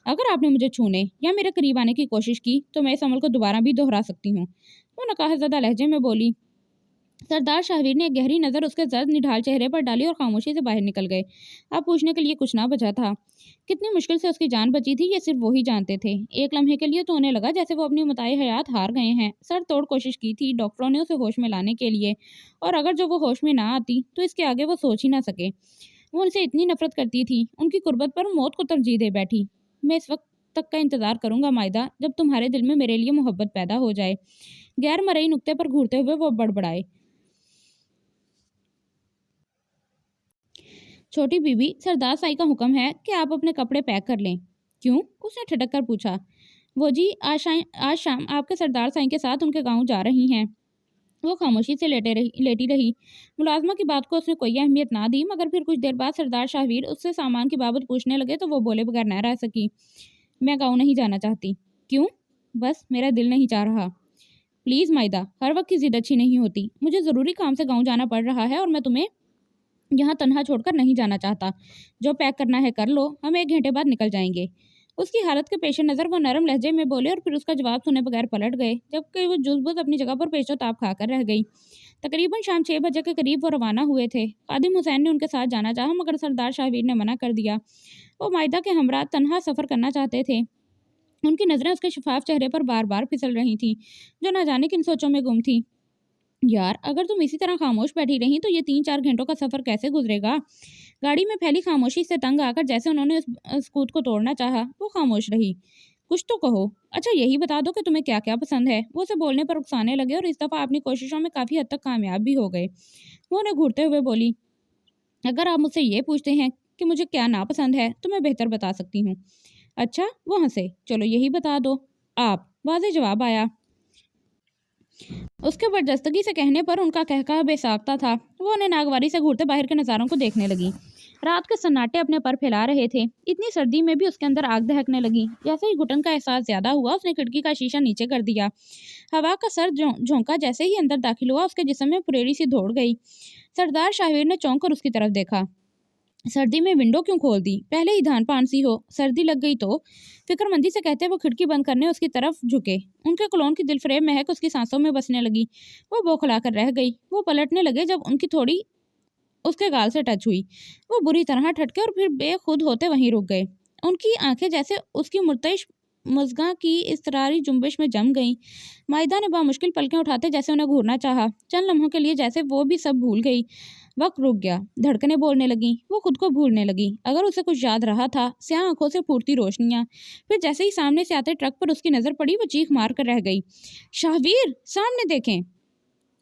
A: अगर आपने मुझे छूने या मेरे करीब आने की कोशिश की तो मैं इस अमल को दोबारा भी दोहरा सकती हूँ, वो नकाहज़दा लहजे में बोली। सरदार शाहवीर ने एक गहरी नज़र उसके जर्द निढाल चेहरे पर डाली और खामोशी से बाहर निकल गए। अब पूछने के लिए कुछ ना बचा था। कितनी मुश्किल से उसकी जान बची थी ये सिर्फ वो ही जानते थे। एक लम्हे के लिए तो उन्हें लगा जैसे वो अपनी मताए हयात हार गए हैं। सर तोड़ कोशिश की थी डॉक्टरों ने उसे होश में लाने के लिए, और अगर जो वो होश में ना आती तो इसके आगे वो सोच ही ना सके। वो उनसे इतनी नफरत करती थी, उनकी कुर्बत पर मौत को तरजीह दे बैठी। मैं इस वक्त तक का इंतजार करूंगा माइदा, जब तुम्हारे दिल में मेरे लिए मोहब्बत पैदा हो जाए। गैर मरई नुक्ते पर घूरते हुए वो बड़बड़ाए। छोटी बीबी, सरदार साई का हुक्म है कि आप अपने कपड़े पैक कर लें। क्यों? उसने ठिठक कर पूछा। वो जी आज शाम आपके सरदार साई के साथ उनके गांव जा रही हैं। वो खामोशी से लेटी रही। मुलाजमा की बात को उसने कोई अहमियत ना दी, मगर फिर कुछ देर बाद सरदार शाहवीर उससे सामान की बाबत पूछने लगे तो वो बोले बगैर न रह सकी। मैं गाँव नहीं जाना चाहती। क्यों? बस मेरा दिल नहीं चाह रहा। प्लीज़ माइदा, हर वक्त की जिद अच्छी नहीं होती। मुझे ज़रूरी काम से गाँव जाना पड़ रहा है और मैं तुम्हें यहाँ तन्हा छोड़कर नहीं जाना चाहता। जो पैक करना है कर लो, हम 1 घंटे बाद निकल जाएंगे। उसकी हालत के पेश नज़र वो नरम लहजे में बोले और फिर उसका जवाब सुने बगैर पलट गए, जबकि वो जुज़बुज़ अपनी जगह पर पेचो-ताप खाकर रह गई। तकरीबन शाम 6 बजे के करीब वो रवाना हुए थे। कादिम हुसैन ने उनके साथ जाना चाहा, मगर सरदार शाहवीर ने मना कर दिया। वो माइदा के हमरा तन्हा सफ़र करना चाहते थे। उनकी नज़रें उसके शफाफ चेहरे पर बार बार फिसल रही थीं, जो न जाने किन सोचों में गुम थी। यार, अगर तुम इसी तरह खामोश बैठी रही तो ये 3-4 घंटों का सफ़र कैसे गुजरेगा? गाड़ी में फैली खामोशी से तंग आकर जैसे उन्होंने उस कूद को तोड़ना चाहा, वो खामोश रही। कुछ तो कहो। अच्छा यही बता दो कि तुम्हें क्या क्या पसंद है। वो उसे बोलने पर उकसाने लगे और इस दफ़ा अपनी कोशिशों में काफ़ी हद तक कामयाब भी हो गए। वो उन्हें घूरते हुए बोली, अगर आप मुझसे ये पूछते हैं कि मुझे क्या नापसंद है तो मैं बेहतर बता सकती हूँ।
B: अच्छा, वो हंसे। चलो यही बता दो आप, वाज़ेह जवाब आया। उसके बर्जस्तगी से कहने पर उनका कहकहा बेसाख्ता था। वो उन्हें नागवारी से घूरते बाहर के नज़ारों को देखने लगी। रात के सन्नाटे अपने पर फैला रहे थे। इतनी सर्दी में भी उसके अंदर आग दहकने लगी। जैसे ही घुटन का एहसास ज्यादा हुआ, उसने खिड़की का शीशा नीचे कर दिया। हवा का सर्द झोंका जैसे ही अंदर दाखिल हुआ, उसके जिस्म में पुरेरी सी दौड़ गई। सरदार शाहवीर ने चौंक कर उसकी तरफ देखा। सर्दी में विंडो क्यों खोल दी? पहले ही धान पान सी हो, सर्दी लग गई तो? फिक्रमंदी से कहते वो खिड़की बंद करने उसकी तरफ झुके। उनके क्लोन की दिलफरेब महक उसकी सांसों में बसने लगी। वो बौखला कर रह गई। वो पलटने लगे जब उनकी थोड़ी उसके गाल से टच हुई। वो बुरी तरह ठटके और फिर बेखुद होते वहीं रुक गए। उनकी आंखें जैसे उसकी मुर्तइश मुज़गा की इसरारी जुम्बिश में जम गईं। माइदा ने बामुश्किल पलकें उठाते जैसे उन्हें घूरना चाहा। चंद लम्हों के लिए जैसे वो भी सब भूल गई। वक्त रुक गया। धड़कनें बोलने लगीं। वो खुद को भूलने लगी। अगर उसे कुछ याद रहा था, स्याह आंखों से फूटती रोशनियां। फिर जैसे ही सामने से आते ट्रक पर उसकी नजर पड़ी, वो चीख मार कर रह गई। शाहवीर, सामने देखें!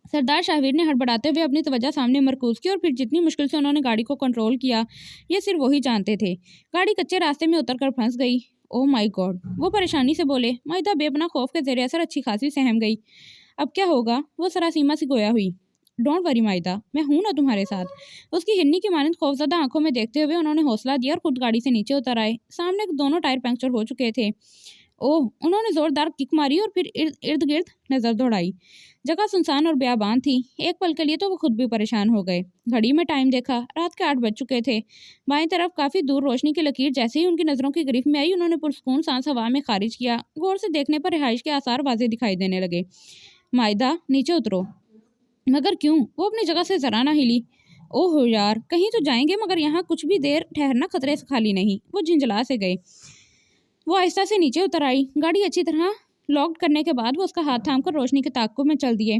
B: सरदार शाहवीर ने हड़बड़ाते हुए अपनी तवज्जो सामने मरकूज की और फिर जितनी मुश्किल से उन्होंने गाड़ी को कंट्रोल किया, ये सिर्फ वही जानते थे। गाड़ी कच्चे रास्ते में उतर कर फंस गई। Oh my God! वो परेशानी से बोले। माइदा बेपनाह खौफ के ज़ेरे असर अच्छी खासी सहम गई। अब क्या होगा? वो सरासीमा सी गोया हुई। डोंट वरी माइदा, मैं हूं ना तुम्हारे साथ। उसकी हिन्नी की मानंद खौफजदा आंखों में देखते हुए उन्होंने हौसला दिया और खुद गाड़ी से नीचे उतर आए। सामने दोनों टायर पंक्चर हो चुके थे। ओह! उन्होंने जोरदार किक मारी और फिर इर्द गिर्द नजर दौड़ाई। जगह सुनसान और बेआबान थी। एक पल के लिए तो वो खुद भी परेशान हो गए। घड़ी में टाइम देखा, रात के 8 बज चुके थे। बाईं तरफ काफी दूर रोशनी की लकीर जैसे ही उनकी नजरों की गिरफ्त में आई, उन्होंने पुरसकून सांस हवा में खारिज किया। गौर से देखने पर रिहाइश के आसार वाजे दिखाई देने लगे। माइदा, नीचे उतरो। मगर क्यों? वो अपनी जगह से जरा ना हिली। ओह यार, कहीं तो जाएंगे, मगर यहाँ कुछ भी देर ठहरना खतरे से खाली नहीं। वो झिंझला से गए। वो आहिस्ता से नीचे उतर आई। गाड़ी अच्छी तरह लॉक करने के बाद वो उसका हाथ थामकर रोशनी के ताक़ुब में चल दिए।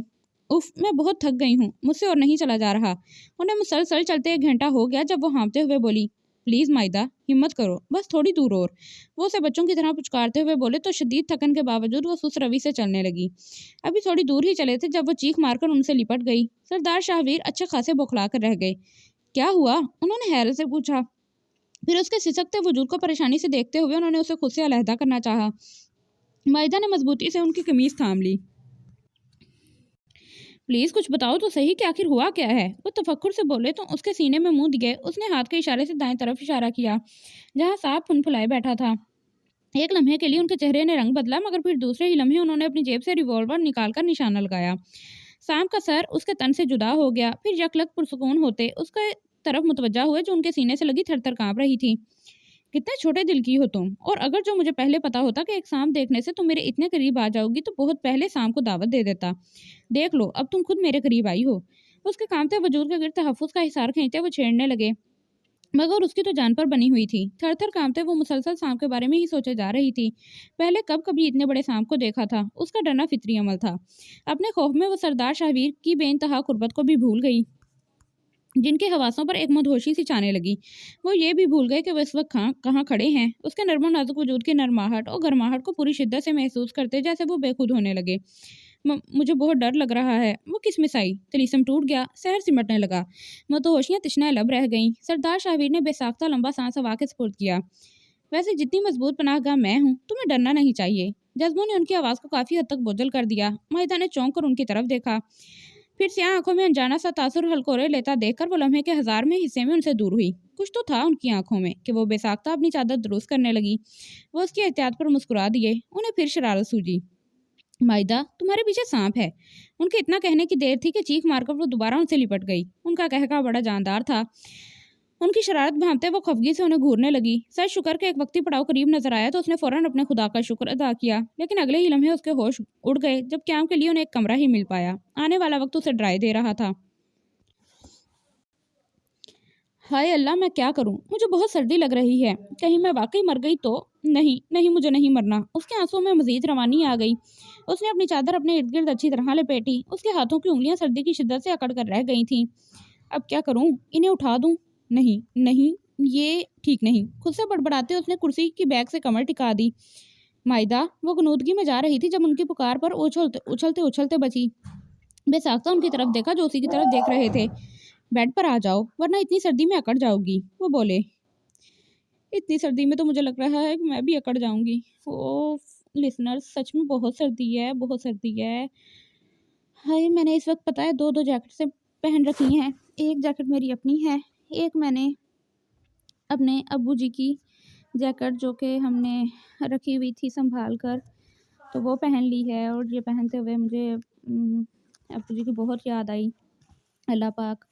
B: उफ, मैं बहुत थक गई हूँ, मुझसे और नहीं चला जा रहा। उन्हें मुसलसल चलते 1 घंटा हो गया जब वो हाँफते हुए बोली, प्लीज़ माइदा, हिम्मत करो, बस थोड़ी दूर और। वो उसे बच्चों की तरह पुचकारते हुए बोले तो शदीद थकन के बावजूद वो सुस्त रवि से चलने लगी। अभी थोड़ी दूर ही चले थे जब वो चीख मारकर उनसे लिपट गई। सरदार शाहवीर अच्छे खासे बौखला कर रह गए। क्या हुआ? उन्होंने हैरत से पूछा। फिर उसके सिसकते वजूद को परेशानी से देखते हुए उन्होंने उसे खुद से अलहदा करना चाहा। माइदा ने मजबूती से उनकी कमीज थाम ली। प्लीज कुछ बताओ तो सही कि आखिर हुआ क्या है? वो तफक्कुर से बोले तो उसके सीने में मुंह दिए। उसने हाथ के इशारे से दाएं तरफ इशारा किया, जहां सांप फुनफुलाए बैठा था। एक लम्हे के लिए उनके चेहरे ने रंग बदला, मगर फिर दूसरे ही लम्हे उन्होंने अपनी जेब से रिवॉल्वर निकालकर निशाना लगाया। सांप का सर उसके तन से जुदा हो गया। फिर यकलक पुरसुकून होते उसके तरफ मुतवज्जा हुए जो उनके सीने से लगी थर-थर कांप रही थी। कितने छोटे दिल की हो तुम, और अगर जो मुझे पहले पता होता कि एक सांप देखने से तुम मेरे इतने करीब आ जाओगी तो बहुत पहले सांप को दावत दे देता। देख लो, अब तुम खुद मेरे करीब आई हो। उसके कांपते वजूद के गिर्द तहफ्फुज़ का हिसार खींचते वो छेड़ने लगे, मगर उसकी तो जान पर बनी हुई थी। थर थर कांपते वो मुसलसल सांप के बारे में ही सोचे जा रही थी। पहले कब कभी इतने बड़े सांप को देखा था? उसका डरना फितरी अमल था। अपने खौफ में वो सरदार शाहवीर की बेइंतहा कुर्बत को भी भूल गई, जिनके हवासों पर एक मदहोशी सी छाने लगी। वो ये भी भूल गए कि वो इस वक्त कहाँ खड़े हैं। उसके नर्मो नाजुक वजूद की नरमाहट और गर्माहट को पूरी शिद्दत से महसूस करते जैसे वो बेखुद होने लगे। मुझे बहुत डर लग रहा है। वो किसमिस आई। तलीसम टूट गया। शहर सिमटने लगा। मदहोशियाँ तिश्नाए लब रह गईं। सरदार शाहवीर ने बेसाख्ता लंबा सांस हवा के स्पुर्द किया। वैसे जितनी मजबूत पनाहगाह मैं हूँ, तुम्हें डरना नहीं चाहिए। जज्बों ने उनकी आवाज़ को काफ़ी हद तक बोझल कर दिया। माहिदा ने चौंक कर उनकी तरफ देखा। फिर स्याह आंखों में अनजाना सा तासुर हलकोरे लेता देखकर वो लम्हे के 1000वें हिस्से में उनसे दूर हुई। कुछ तो था उनकी आंखों में कि वो बेसाख्ता अपनी चादर दुरुस्त करने लगी। वो उसकी एहतियात पर मुस्कुरा दिए। उन्हें फिर शरारत सूझी। माइदा, तुम्हारे पीछे सांप है। उनके इतना कहने की देर थी कि चीख मारकर वो दोबारा उनसे लिपट गई। उनका कहका बड़ा जानदार था। उनकी शरारत भांपते वो खफगी से उन्हें घूरने लगी। सच शुक्र के एक वक्ती पड़ाव करीब नजर आया तो उसने फौरन अपने खुदा का शुक्र अदा किया, लेकिन अगले ही लम्हे उसके होश उड़ गए जब क्याम के लिए उन्हें एक कमरा ही मिल पाया। आने वाला वक्त उसे डराए दे रहा था। हाय अल्लाह, मैं क्या करूं? मुझे बहुत सर्दी लग रही है। कहीं मैं वाकई मर गई तो? नहीं नहीं, मुझे नहीं मरना। उसके आंसुओं में मजीद रवानी आ गई। उसने अपनी चादर अपने इर्द गिर्द अच्छी तरह लपेटी। उसके हाथों की उंगलियां सर्दी की शिद्दत से अकड़ कर रह गई थीं। अब क्या करूं? इन्हें उठा दूं? नहीं नहीं, ये ठीक नहीं। खुद से बड़बड़ाते उसने कुर्सी की बैग से कमर टिका दी। माइदा, वो गनूदगी में जा रही थी जब उनकी पुकार पर उछलते उछलते उछलते बची। बेसाख्ता उनकी तरफ देखा जो उसी की तरफ देख रहे थे। बेड पर आ जाओ, वरना इतनी सर्दी में अकड़ जाओगी, वो बोले। اتنی سردی میں تو مجھے لگ رہا ہے کہ میں بھی اکڑ جاؤں گی۔ اوہ لسنرز، سچ میں بہت سردی ہے، بہت سردی ہے۔ ہائے، میں نے اس وقت پتہ ہے 2 جیکٹ سے پہن رکھی ہیں۔ ایک جیکٹ میری اپنی ہے، ایک میں نے اپنے ابو جی کی جیکٹ جو کہ ہم نے رکھی ہوئی تھی سنبھال کر، تو وہ پہن لی ہے۔ اور یہ پہنتے ہوئے مجھے ابو جی کی بہت یاد آئی۔ اللہ پاک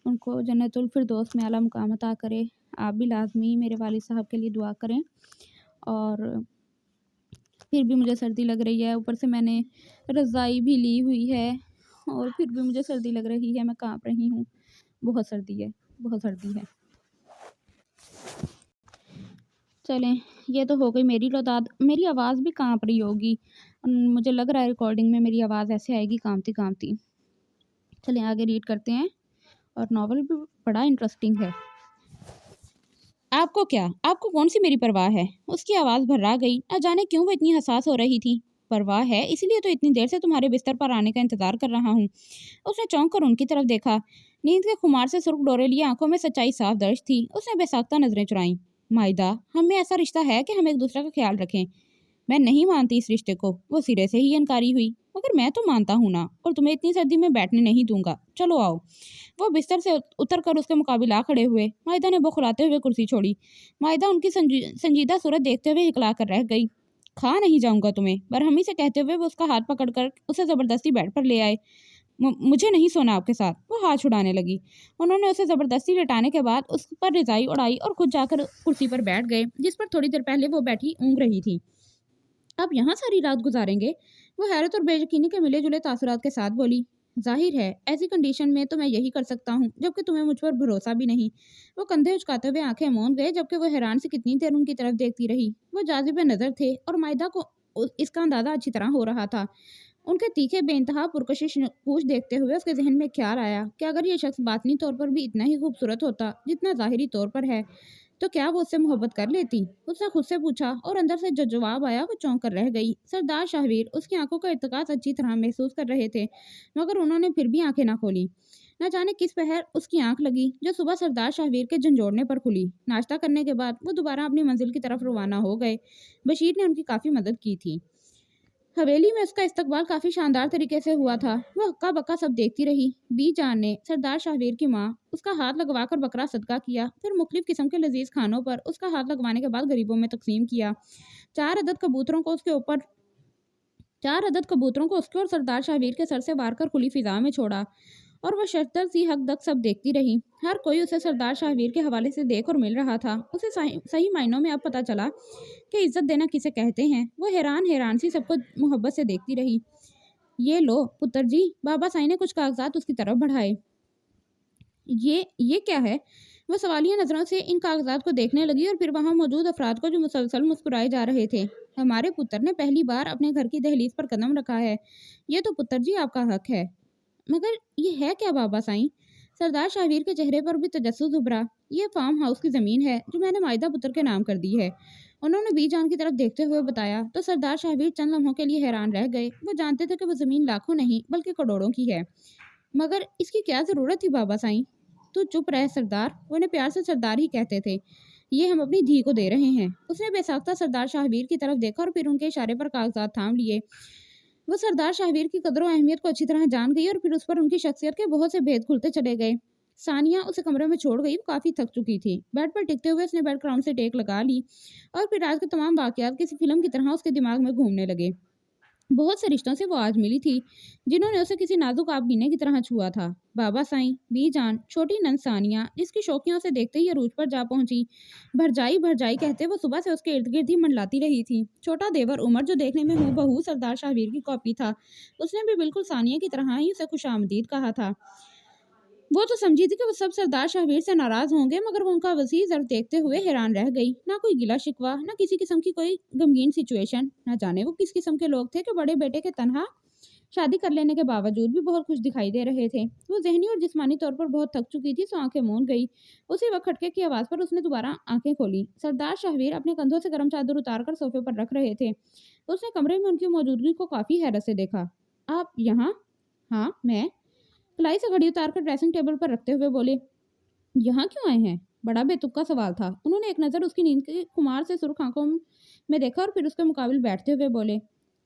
B: ان کو جنت الفردوس میں اعلیٰ مقام عطا کرے۔ آپ بھی لازمی میرے والد صاحب کے لیے دعا کریں۔ اور پھر بھی مجھے سردی لگ رہی ہے، اوپر سے میں نے رضائی بھی لی ہوئی ہے اور پھر بھی مجھے سردی لگ رہی ہے، میں کانپ رہی ہوں۔ بہت سردی ہے، بہت سردی ہے۔ چلیں، یہ تو ہو گئی میری لوداد۔ میری آواز بھی کانپ رہی ہوگی، مجھے لگ رہا ہے ریکارڈنگ میں میری آواز ایسے آئے گی کانپتی کانپتی۔ چلیں آگے ریڈ کرتے ہیں، اور ناول بھی بڑا انٹرسٹنگ ہے۔ آپ کو کیا؟ آپ کو کون سی میری پرواہ ہے؟ اس کی آواز بھرا گئی، نہ جانے کیوں وہ اتنی حساس ہو رہی تھی۔ پرواہ ہے، اسی لیے تو اتنی دیر سے تمہارے بستر پر آنے کا انتظار کر رہا ہوں۔ اس نے چونک کر ان کی طرف دیکھا۔ نیند کے خمار سے سرخ ڈورے لیے آنکھوں میں سچائی صاف درج تھی۔ اس نے بے ساختہ نظریں چرائیں۔ مائدہ، ہم میں ایسا رشتہ ہے کہ ہم ایک دوسرے کا خیال رکھیں۔ میں نہیں مانتی اس رشتے کو۔ وہ سرے سے ہی انکاری ہوئی۔ مگر میں تو مانتا ہوں نا، اور تمہیں اتنی سردی میں بیٹھنے نہیں دوں گا۔ چلو آؤ۔ وہ بستر سے اتر کر اس کے مقابل آ کھڑے ہوئے۔ مائدہ نے بخلاتے ہوئے کرسی چھوڑی۔ مائدہ ان کی سنجیدہ صورت دیکھتے ہوئے ہکلا کر رہ گئی۔ کھا نہیں جاؤں گا تمہیں، برہمی سے کہتے ہوئے وہ اس کا ہاتھ پکڑ کر اسے زبردستی بیڈ پر لے آئے۔ مجھے نہیں سونا آپ کے ساتھ، وہ ہاتھ چھڑانے لگی۔ انہوں نے اسے زبردستی لٹانے کے بعد اس پر رضائی اڑائی اور خود جا کر کرسی پر بیٹھ گئے جس پر تھوڑی دیر پہلے وہ بیٹھی اونگ رہی تھی۔ اب یہاں ساری رات گزاریں گے؟ وہ حیرت اور بے یقینی کے ملے جلے تاثرات کے ساتھ بولی۔ ظاہر ہے ایسی کنڈیشن میں تو میں یہی کر سکتا ہوں، جبکہ تمہیں مجھ پر بھروسہ بھی نہیں۔ وہ کندھے اچکاتے ہوئے آنکھیں موند گئے، جبکہ وہ حیران سے کتنی دیر ان کی طرف دیکھتی رہی۔ وہ جاذب نظر تھے اور مائدہ کو اس کا اندازہ اچھی طرح ہو رہا تھا۔ ان کے تیکھے بے انتہا پرکشش نقوش دیکھتے ہوئے اس کے ذہن میں خیال آیا کہ اگر یہ شخص باطنی طور پر بھی اتنا ہی خوبصورت ہوتا جتنا ظاہری طور پر ہے، تو کیا وہ اس سے محبت کر لیتی؟ اس نے خود سے پوچھا، اور اندر سے جو جواب آیا وہ چونک کر رہ گئی۔ سردار شاہویر اس کی آنکھوں کا ارتکاز اچھی طرح محسوس کر رہے تھے، مگر انہوں نے پھر بھی آنکھیں نہ کھولی۔ نہ جانے کس پہر اس کی آنکھ لگی جو صبح سردار شاہویر کے جھنجھوڑنے پر کھلی۔ ناشتہ کرنے کے بعد وہ دوبارہ اپنی منزل کی طرف روانہ ہو گئے۔ بشیر نے ان کی کافی مدد کی تھی۔ حویلی میں اس کا استقبال کافی شاندار طریقے سے ہوا تھا۔ وہ ہکا بکا سب دیکھتی رہی۔ بی جان نے، سردار شاہویر کی ماں، اس کا ہاتھ لگوا کر بکرا صدقہ کیا، پھر مختلف قسم کے لذیذ کھانوں پر اس کا ہاتھ لگوانے کے بعد غریبوں میں تقسیم کیا۔ 4 عدد کبوتروں کو اس کے اور سردار شاہویر کے سر سے وار کر کھلی فضا میں چھوڑا، اور وہ ششدر سی حق دق سب دیکھتی رہی۔ ہر کوئی اسے سردار شاہویر کے حوالے سے دیکھ اور مل رہا تھا۔ اسے صحیح معنوں میں اب پتہ چلا کہ عزت دینا کسے کہتے ہیں۔ وہ حیران سی سب کو محبت سے دیکھتی رہی۔ یہ لو پتر جی، بابا سائی نے کچھ کاغذات اس کی طرف بڑھائے۔ یہ کیا ہے؟ وہ سوالیہ نظروں سے ان کاغذات کو دیکھنے لگی اور پھر وہاں موجود افراد کو جو مسلسل مسکرائے جا رہے تھے۔ ہمارے پتر نے پہلی بار اپنے گھر کی دہلیز پر قدم رکھا ہے۔ یہ تو پتر جی آپ کا حق ہے۔ مگر یہ ہے کیا بابا سائیں؟ سردار شاہویر کے چہرے پر بھی تجسس ابھرا۔ یہ فارم ہاؤس کی زمین ہے جو میں نے مائدہ پتر کے نام کر دی ہے، انہوں نے بی جان کی طرف دیکھتے ہوئے بتایا۔ تو سردار شاہویر چند لمحوں کے لیے حیران رہ گئے۔ وہ جانتے تھے کہ وہ زمین لاکھوں نہیں بلکہ کروڑوں کی ہے۔ مگر اس کی کیا ضرورت تھی بابا سائیں؟ تو چپ رہ سردار، وہ انہیں پیار سے سردار ہی کہتے تھے۔ یہ ہم اپنی دھی کو دے رہے ہیں۔ اس نے بے ساختہ سردار شاہویر کی طرف دیکھا اور پھر ان کے اشارے پر کاغذات تھام لیے۔ وہ سردار شاہویر کی قدر و اہمیت کو اچھی طرح جان گئی اور پھر اس پر ان کی شخصیت کے بہت سے بھید کھلتے چلے گئے۔ ثانیہ اسے کمرے میں چھوڑ گئی۔ وہ کافی تھک چکی تھی۔ بیڈ پر ٹکتے ہوئے اس نے بیک گراؤنڈ سے ٹیک لگا لی اور پھر رات کے تمام واقعات کسی فلم کی طرح اس کے دماغ میں گھومنے لگے۔ بہت سے رشتوں سے وہ آج ملی تھی جنہوں نے اسے کسی نازک آبگینے کی طرح چھوا تھا۔ بابا سائیں، بی جان، چھوٹی نند ثانیہ جس کی شوقیوں سے دیکھتے ہی عروج پر جا پہنچی، بھرجائی کہتے وہ صبح سے اس کے ارد گرد ہی منڈلاتی رہی تھی۔ چھوٹا دیور عمر جو دیکھنے میں ہو بہو سردار شاہویر کی کاپی تھا، اس نے بھی بالکل ثانیہ کی طرح ہی اسے خوش آمدید کہا تھا۔ وہ تو سمجھی تھی کہ وہ سب سردار شاہویر سے ناراض ہوں گے، مگر وہ ان کا وسیع ظرف دیکھتے ہوئے حیران رہ گئی۔ نہ کوئی گلا شکوہ، نہ کسی قسم کی کوئی غمگین سچویشن۔ نہ جانے وہ کس قسم کے لوگ تھے کہ بڑے بیٹے کے تنہا شادی کر لینے کے باوجود بھی بہت خوش دکھائی دے رہے تھے۔ وہ ذہنی اور جسمانی طور پر بہت تھک چکی تھی، سو آنکھیں موند گئی۔ اسی وقت کھٹکے کی آواز پر اس نے دوبارہ آنکھیں کھولی۔ سردار شاہویر اپنے کندھوں سے گرم چادر اتار کر صوفے پر رکھ رہے تھے۔ اس نے کمرے میں ان کی موجودگی کو کافی حیرت سے دیکھا۔ آپ یہاں؟ ہاں میں، کلائی سے گھڑی اتار کر ڈریسنگ ٹیبل پر رکھتے ہوئے بولے۔ یہاں کیوں آئے ہیں؟ बड़ा बेतुका सवाल था। उन्होंने एक नज़र उसकी नींद की खुमार से सुर्ख आंखों में देखा और फिर उसके मुकाबिल बैठते हुए बोले,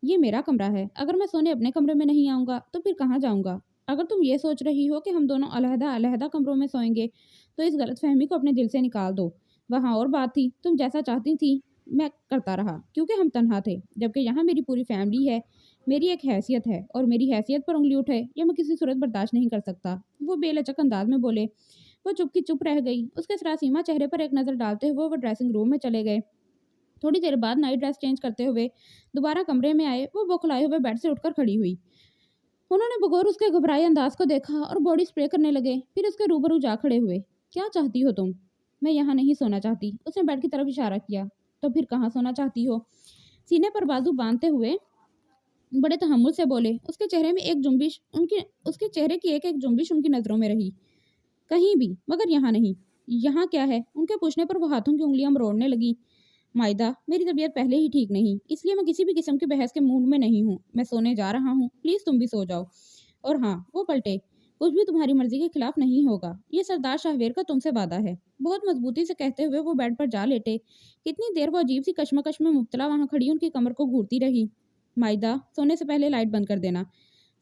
B: ये मेरा कमरा है। अगर मैं सोने अपने कमरे में नहीं आऊँगा तो फिर कहाँ जाऊँगा? अगर तुम ये सोच रही हो कि हम दोनों अलहदा-अलहदा कमरों में सोएंगे तो इस गलतफहमी को अपने दिल से निकाल दो। वहाँ और बात थी, तुम जैसा चाहती थी मैं करता रहा क्योंकि हम तन्हा थे, जबकि यहाँ मेरी पूरी फैमिली है, मेरी एक हैसियत है और मेरी हैसियत पर उंगली उठे यह मैं किसी सूरत बर्दाश्त नहीं कर सकता। वो बेलचक अंदाज में बोले। वो चुप की चुप रह गई। उसके सरासीमा चेहरे पर एक नज़र डालते हुए वो ड्रेसिंग रूम में चले गए। थोड़ी देर बाद नाइट ड्रेस चेंज करते हुए दोबारा कमरे में आए। वो बौखलाए हुए बेड से उठकर खड़ी हुई। उन्होंने बगौर उसके घबराए अंदाज को देखा और बॉडी स्प्रे करने लगे। फिर उसके रूबरू जा खड़े हुए। क्या चाहती हो तुम? मैं यहाँ नहीं सोना चाहती। उसने बेड की तरफ इशारा किया। तो फिर कहाँ सोना चाहती हो? सीने पर बाजू बांधते हुए बड़े तहम्मुल से बोले। उसके चेहरे में एक जुम्बिश उसके चेहरे की एक एक जुम्बिश उनकी नज़रों में रही। कहीं भी, मगर यहाँ नहीं। यहाँ क्या है? उनके पूछने पर वो हाथों की उंगलियां मरोड़ने लगी। मायदा, मेरी तबीयत पहले ही ठीक नहीं, इसलिए मैं किसी भी किस्म की बहस के मूड में नहीं हूँ। मैं सोने जा रहा हूँ, प्लीज़ तुम भी सो जाओ। और हाँ, वो पलटे, कुछ भी तुम्हारी मर्जी के खिलाफ नहीं होगा। ये सरदार शाहवेर का तुमसे वादा है। बहुत मजबूती से कहते हुए वो बेड पर जा लेटे। कितनी देर वो अजीब सी कश्मकश में मुब्तला वहाँ खड़ी उनकी कमर को घूरती रही। मायदा, सोने से पहले लाइट बंद कर देना।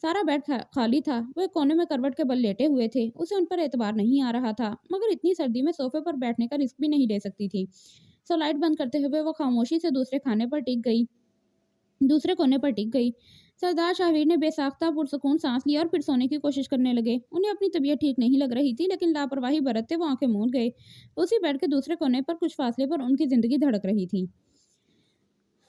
B: सारा बेड खाली था। वो एक कोने में करवट के बल लेटे हुए थे। उसे उन पर एतबार नहीं आ रहा था, मगर इतनी सर्दी में सोफे पर बैठने का रिस्क भी नहीं ले सकती थी। सो लाइट बंद करते हुए वो खामोशी से दूसरे कोने पर टिक गई। सरदार शाहवीर ने बेसाख्ता पुरसुकून सांस लिया और फिर सोने की कोशिश करने लगे। उन्हें अपनी तबीयत ठीक नहीं लग रही थी, लेकिन लापरवाही बरतते वो आंखें मूंद गए। उसी बेड के दूसरे कोने पर कुछ फासले पर उनकी जिंदगी धड़क रही थी।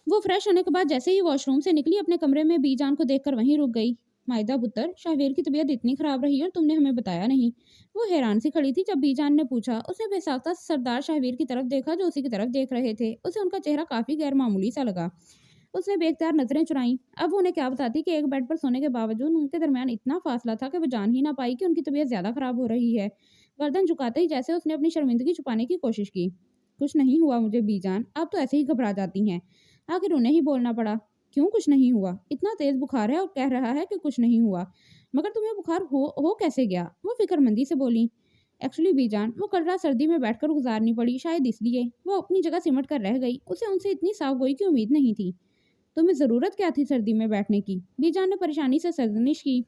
B: वो फ्रेश होने के बाद जैसे ही वॉशरूम से निकली, अपने कमरे में बीजान को देखकर वहीं रुक गई। मायदा पुत्र, शाहवीर की तबीयत इतनी खराब रही और तुमने हमें बताया नहीं। वो हैरान सी खड़ी थी जब बीजान ने पूछा। उसने बेसाख्ता सरदार शाहवीर की तरफ देखा जो उसी की तरफ देख रहे थे। उसे उनका चेहरा काफी गैर मामूली सा लगा। उसने बेख्तियार नजरें चुराईं। अब वो उन्हें क्या बताती कि एक बेड पर सोने के बावजूद उनके दरमियान इतना फासला था कि वो जान ही ना पाई कि उनकी तबीयत ज्यादा खराब हो रही है। गर्दन झुकाते ही जैसे उसने अपनी शर्मिंदगी छुपाने की कोशिश की। कुछ नहीं हुआ मुझे बीजान, आप तो ऐसे ही घबरा जाती हैं। आखिर उन्हें ही बोलना पड़ा। क्यों कुछ नहीं हुआ? इतना तेज बुखार है और कह रहा है कि कुछ नहीं हुआ, मगर तुम्हें बुखार हो कैसे गया? वो फिक्रमंदी से बोली। एक्चुअली बीजान, वो कल रात सर्दी में बैठकर गुजारनी पड़ी, शायद इसलिए वो अपनी जगह सिमट कर रह गई। उसे उनसे इतनी साफगोई की उम्मीद नहीं थी। तुम्हें ज़रूरत क्या थी सर्दी में बैठने की? बीजान ने परेशानी से सर्जनिश की।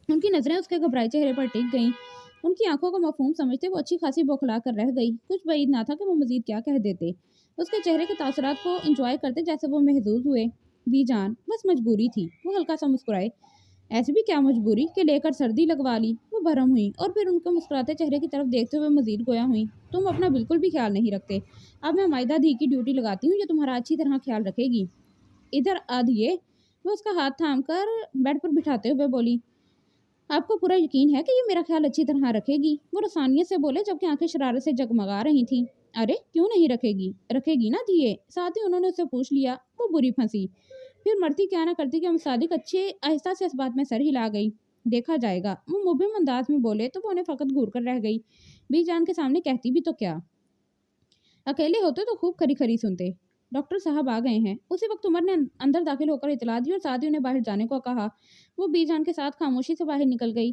B: उनकी नज़रें उसके घबराए चेहरे पर टिक गईं। उनकी आंखों का मफहूम समझते वो अच्छी खासी बौखला कर रह गई। कुछ बाईद ना था कि वो मजीद क्या कह देते। उसके चेहरे के तासुरात को इंजॉय करते जैसे वो महजूज हुए। बीजान, बस मजबूरी थी। वो हल्का सा मुस्कुराए। ऐसी भी क्या मजबूरी कि लेकर सर्दी लगवा ली? वो भरम हुई और फिर उनके मुस्कुराते चेहरे की तरफ देखते हुए मजीद गोया हुई। तुम अपना बिल्कुल भी ख्याल नहीं रखते। अब मैं मायदा धी की ड्यूटी लगाती हूँ, ये तुम्हारा अच्छी तरह ख्याल रखेगी। इधर आधिए। वो उसका हाथ थाम कर बेड पर बिठाते हुए बोली। आपको पूरा यकीन है कि ये मेरा ख्याल अच्छी तरह रखेगी? वो रसानियत से बोले जबकि आंखें शरारत से जगमगा रही थीं। अरे क्यों नहीं रखेगी? रखेगी ना दिए। साथ ही उन्होंने उससे पूछ लिया। वो बुरी फंसी। फिर मरती क्या ना करती कि हम सादिक अच्छे आहिस्ता से इस बात में सर हिला गई। देखा जाएगा। वो मुबिम अंदाज में बोले तो वो उन्हें फकत घूर कर रह गई। बीजान के सामने कहती भी तो क्या? अकेले होते तो खूब खरी खरी सुनते। डॉक्टर साहब आ गए हैं। उसी वक्त उमर ने अंदर दाखिल होकर इतला दी और साथ ही उन्हें बाहर जाने को कहा। वो बीजान के साथ खामोशी से बाहर निकल गई।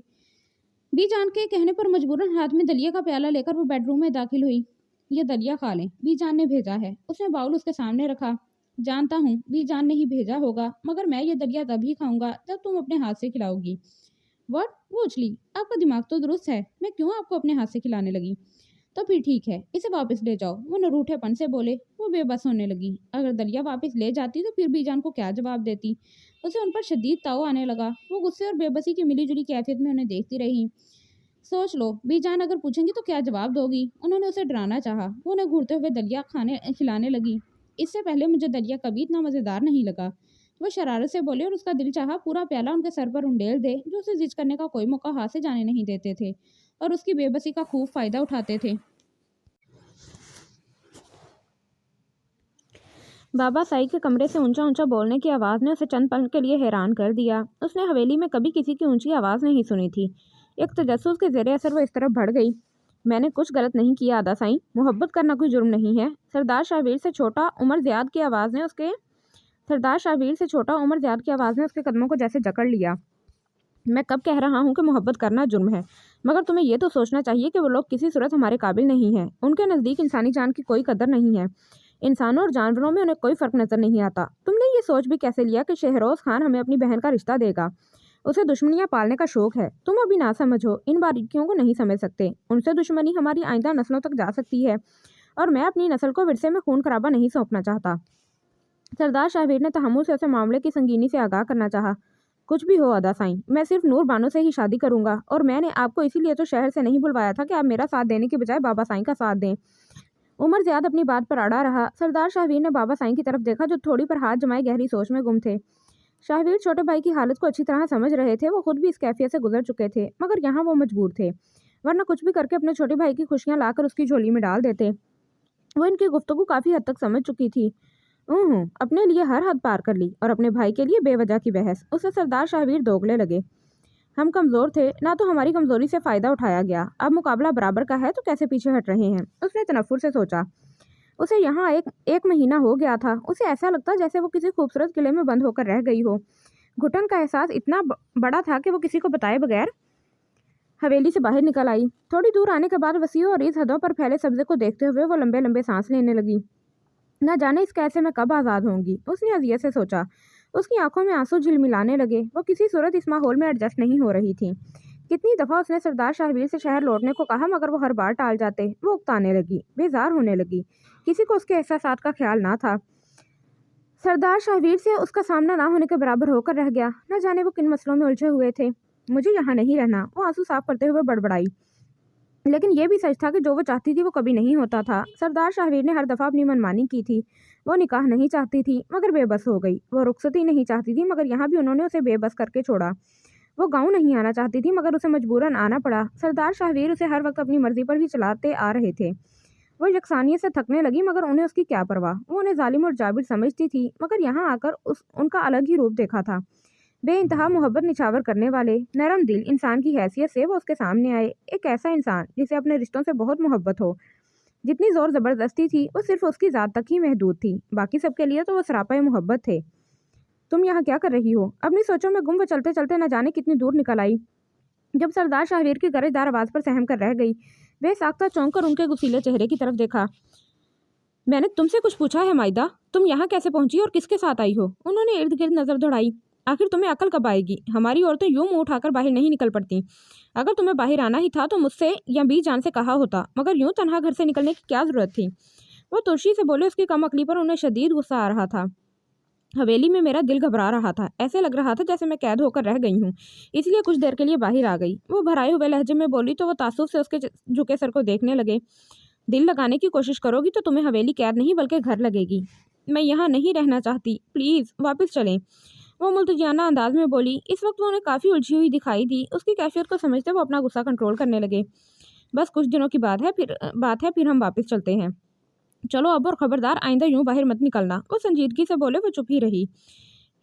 B: बीजान के कहने पर मजबूरन हाथ में दलिया का प्याला लेकर वो बेडरूम में दाखिल हुई। ये दलिया खा लें, बीजान ने भेजा है। उसने बाउल उसके सामने रखा। जानता हूँ बीजान ने ही भेजा होगा, मगर मैं ये दलिया तभी खाऊंगा जब तुम अपने हाथ से खिलाओगी। व्हाट? वो उछली। आपका दिमाग तो दुरुस्त है, मैं क्यों आपको अपने हाथ से खिलाने लगी? तो फिर ठीक है, इसे वापस ले जाओ। वो नरूठेपन से बोले। वो बेबस होने लगी। अगर दलिया वापस ले जाती तो फिर बीजान को क्या जवाब देती? उसे उन पर शदीद ताव आने लगा। वो गुस्से और बेबसी की मिलीजुली कैफियत में उन्हें देखती रही। सोच लो, बीजान अगर पूछेंगी तो क्या जवाब दोगी? उन्होंने उसे डराना चाहा। वो उन्हें घूरते हुए दलिया खिलाने लगी। इससे पहले मुझे दलिया कभी इतना मज़ेदार नहीं लगा। वो शरारत से बोले और उसका दिल चाहा पूरा प्याला उनके सर पर उंडेल दे, जो उसे जिद करने का कोई मौका हाथ से जाने नहीं देते थे और उसकी बेबसी का खूब फायदा उठाते थे।
A: बाबा साई के कमरे से ऊंचा ऊंचा बोलने की आवाज़ ने उसे चंद पल के लिए हैरान कर दिया। उसने हवेली में कभी किसी की ऊंची आवाज़ नहीं सुनी थी। एक तजस्सुस के ज़ेरे असर वो इस तरफ बढ़ गई। मैंने कुछ गलत नहीं किया आदा साईं, मोहब्बत करना कोई जुर्म नहीं है। सरदार शाहवीर से छोटा उमर ज़ियाद की आवाज़ ने उसके कदमों को जैसे जकड़ लिया। मैं कब कह रहा हूँ कि मोहब्बत करना जुर्म है? मगर तुम्हें ये तो सोचना चाहिए कि वो लोग किसी सूरत हमारे काबिल नहीं हैं। उनके नज़दीक इंसानी जान की कोई कदर नहीं है। इंसानों और जानवरों में उन्हें कोई फ़र्क नज़र नहीं आता। तुमने ये सोच भी कैसे लिया कि शहरोज़ खान हमें अपनी बहन का रिश्ता देगा? उसे दुश्मनियाँ पालने का शौक़ है। तुम अभी ना समझो, इन बारीकियों को नहीं समझ सकते। उनसे दुश्मनी हमारी आइंदा नस्लों तक जा सकती है, और मैं अपनी नस्ल को विरसे में खून खराबा नहीं सौंपना चाहता। सरदार शाहवीर ने तहम्मुल से उसे मामले की संगीनी से आगाह करना चाहा। कुछ भी हो अदा साईं, मैं सिर्फ नूर बानो से ही शादी करूंगा, और मैंने आपको इसीलिए तो शहर से नहीं बुलवाया था कि आप मेरा साथ देने के बजाय बाबा साईं का साथ दें। उमर ज़ियाद अपनी बात पर अड़ा रहा। सरदार शाहवीर ने बाबा साईं की तरफ देखा, जो थोड़ी पर हाथ जमाए गहरी सोच में गुम थे। शाहवीर छोटे भाई की हालत को अच्छी तरह समझ रहे थे। वो खुद भी इस कैफियत से गुजर चुके थे, मगर यहाँ वो मजबूर थे, वरना कुछ भी करके अपने छोटे भाई की खुशियाँ लाकर उसकी झोली में डाल देते। वो इनकी गुफ्तगू काफ़ी हद तक समझ चुकी थी। अपने लिए हर हद पार कर ली, और अपने भाई के लिए बेवजह की बहस। उससे सरदार शाहवीर दोगले लगे। हम कमज़ोर थे ना, तो हमारी कमज़ोरी से फ़ायदा उठाया गया। अब मुकाबला बराबर का है तो कैसे पीछे हट रहे हैं? उसने तनफ्फुर से सोचा। उसे यहाँ एक महीना हो गया था। उसे ऐसा लगता जैसे वो किसी खूबसूरत किले में बंद होकर रह गई हो। घुटन का एहसास इतना बड़ा था कि वो किसी को बताए बगैर हवेली से बाहर निकल आई। थोड़ी दूर आने के बाद वसीओ और इस हदों पर फैले सब्जे को देखते हुए वो लंबे लंबे सांस लेने लगी। न जाने इस कैसे में कब आज़ाद होंगी, उसने अजियत से सोचा। उसकी आंखों में आंसू झिलमिलाने लगे। वो किसी सूरत इस माहौल में एडजस्ट नहीं हो रही थी। कितनी दफ़ा उसने सरदार शाहवीर से शहर लौटने को कहा, मगर वो हर बार टाल जाते। वो उकताने लगी, बेजार होने लगी। किसी को उसके एहसासात का ख्याल ना था। सरदार शाहवीर से उसका सामना ना होने के बराबर होकर रह गया। न जाने वो किन मसलों में उलझे हुए थे। मुझे यहाँ नहीं रहना, वो आंसू साफ करते हुए बड़बड़ाई। लेकिन यह भी सच था कि जो वो चाहती थी वो कभी नहीं होता था। सरदार शाहवीर ने हर दफ़ा अपनी मनमानी की थी। वो निकाह नहीं चाहती थी, मगर बेबस हो गई। वो रुखसती नहीं चाहती थी, मगर यहाँ भी उन्होंने उसे बेबस करके छोड़ा। वो गाँव नहीं आना चाहती थी, मगर उसे मजबूरन आना पड़ा। सरदार शाहवीर उसे हर वक्त अपनी मर्जी पर ही चलाते आ रहे थे। वो यकसानियत से थकने लगी, मगर उन्हें उसकी क्या परवाह। वो उन्हें जालिम और जाबिर समझती थी, मगर यहाँ आकर उनका अलग ही रूप देखा था। बेइंतहा मोहब्बत निछावर करने वाले नरम दिल इंसान की हैसियत से वो उसके सामने आए। एक ऐसा इंसान जिसे अपने रिश्तों से बहुत मोहब्बत हो। जितनी ज़ोर ज़बरदस्ती थी वो सिर्फ उसकी ज़ात तक ही महदूद थी, बाकी सबके लिए तो वो सरापा मोहब्बत थे। तुम यहाँ क्या कर रही हो? अपनी सोचों में गुम वो चलते चलते न जाने कितनी दूर निकल आई। जब सरदार शाहवीर की गरजदार आवाज़ पर सहम कर रह गई, वे साख्ता चौंक कर उनके गुस्सीले चेहरे की तरफ देखा। मैंने तुमसे कुछ पूछा है माइदा? तुम यहाँ कैसे पहुंची और किसके साथ आई हो? उन्होंने इर्द गिर्द नजर दौड़ाई। आखिर तुम्हें अकल कब आएगी? हमारी औरतें यूं मुंह उठाकर बाहर नहीं निकल पड़ती। अगर तुम्हें बाहर आना ही था तो मुझसे या बी जान से कहा होता, मगर यूं तनहा घर से निकलने की क्या जरूरत थी? वो तुर्शी से बोले। उसकी कम अकली पर उन्हें शदीद गुस्सा आ रहा था। हवेली में मेरा दिल घबरा रहा था। ऐसे लग रहा था जैसे मैं कैद होकर रह गई हूँ, इसलिए कुछ देर के लिए बाहर आ गई। वो भराए हुए लहजे में बोली तो वो तासुब से उसके झुके सर को देखने लगे। दिल लगाने की कोशिश करोगी तो तुम्हें हवेली कैद नहीं बल्कि घर लगेगी। मैं यहाँ नहीं रहना चाहती, प्लीज़ वापस चलें। वो मुल्तजियाना अंदाज में बोली। इस वक्त वो उन्हें काफ़ी उलझी हुई दिखाई दी। उसकी कैफियत को समझते वो अपना गुस्सा कंट्रोल करने लगे। बस कुछ दिनों की बात है, फिर हम वापस चलते हैं। चलो अब, और ख़बरदार आइंदा यूं बाहर मत निकलना। वो संजीदगी से बोले। वो चुप ही रही।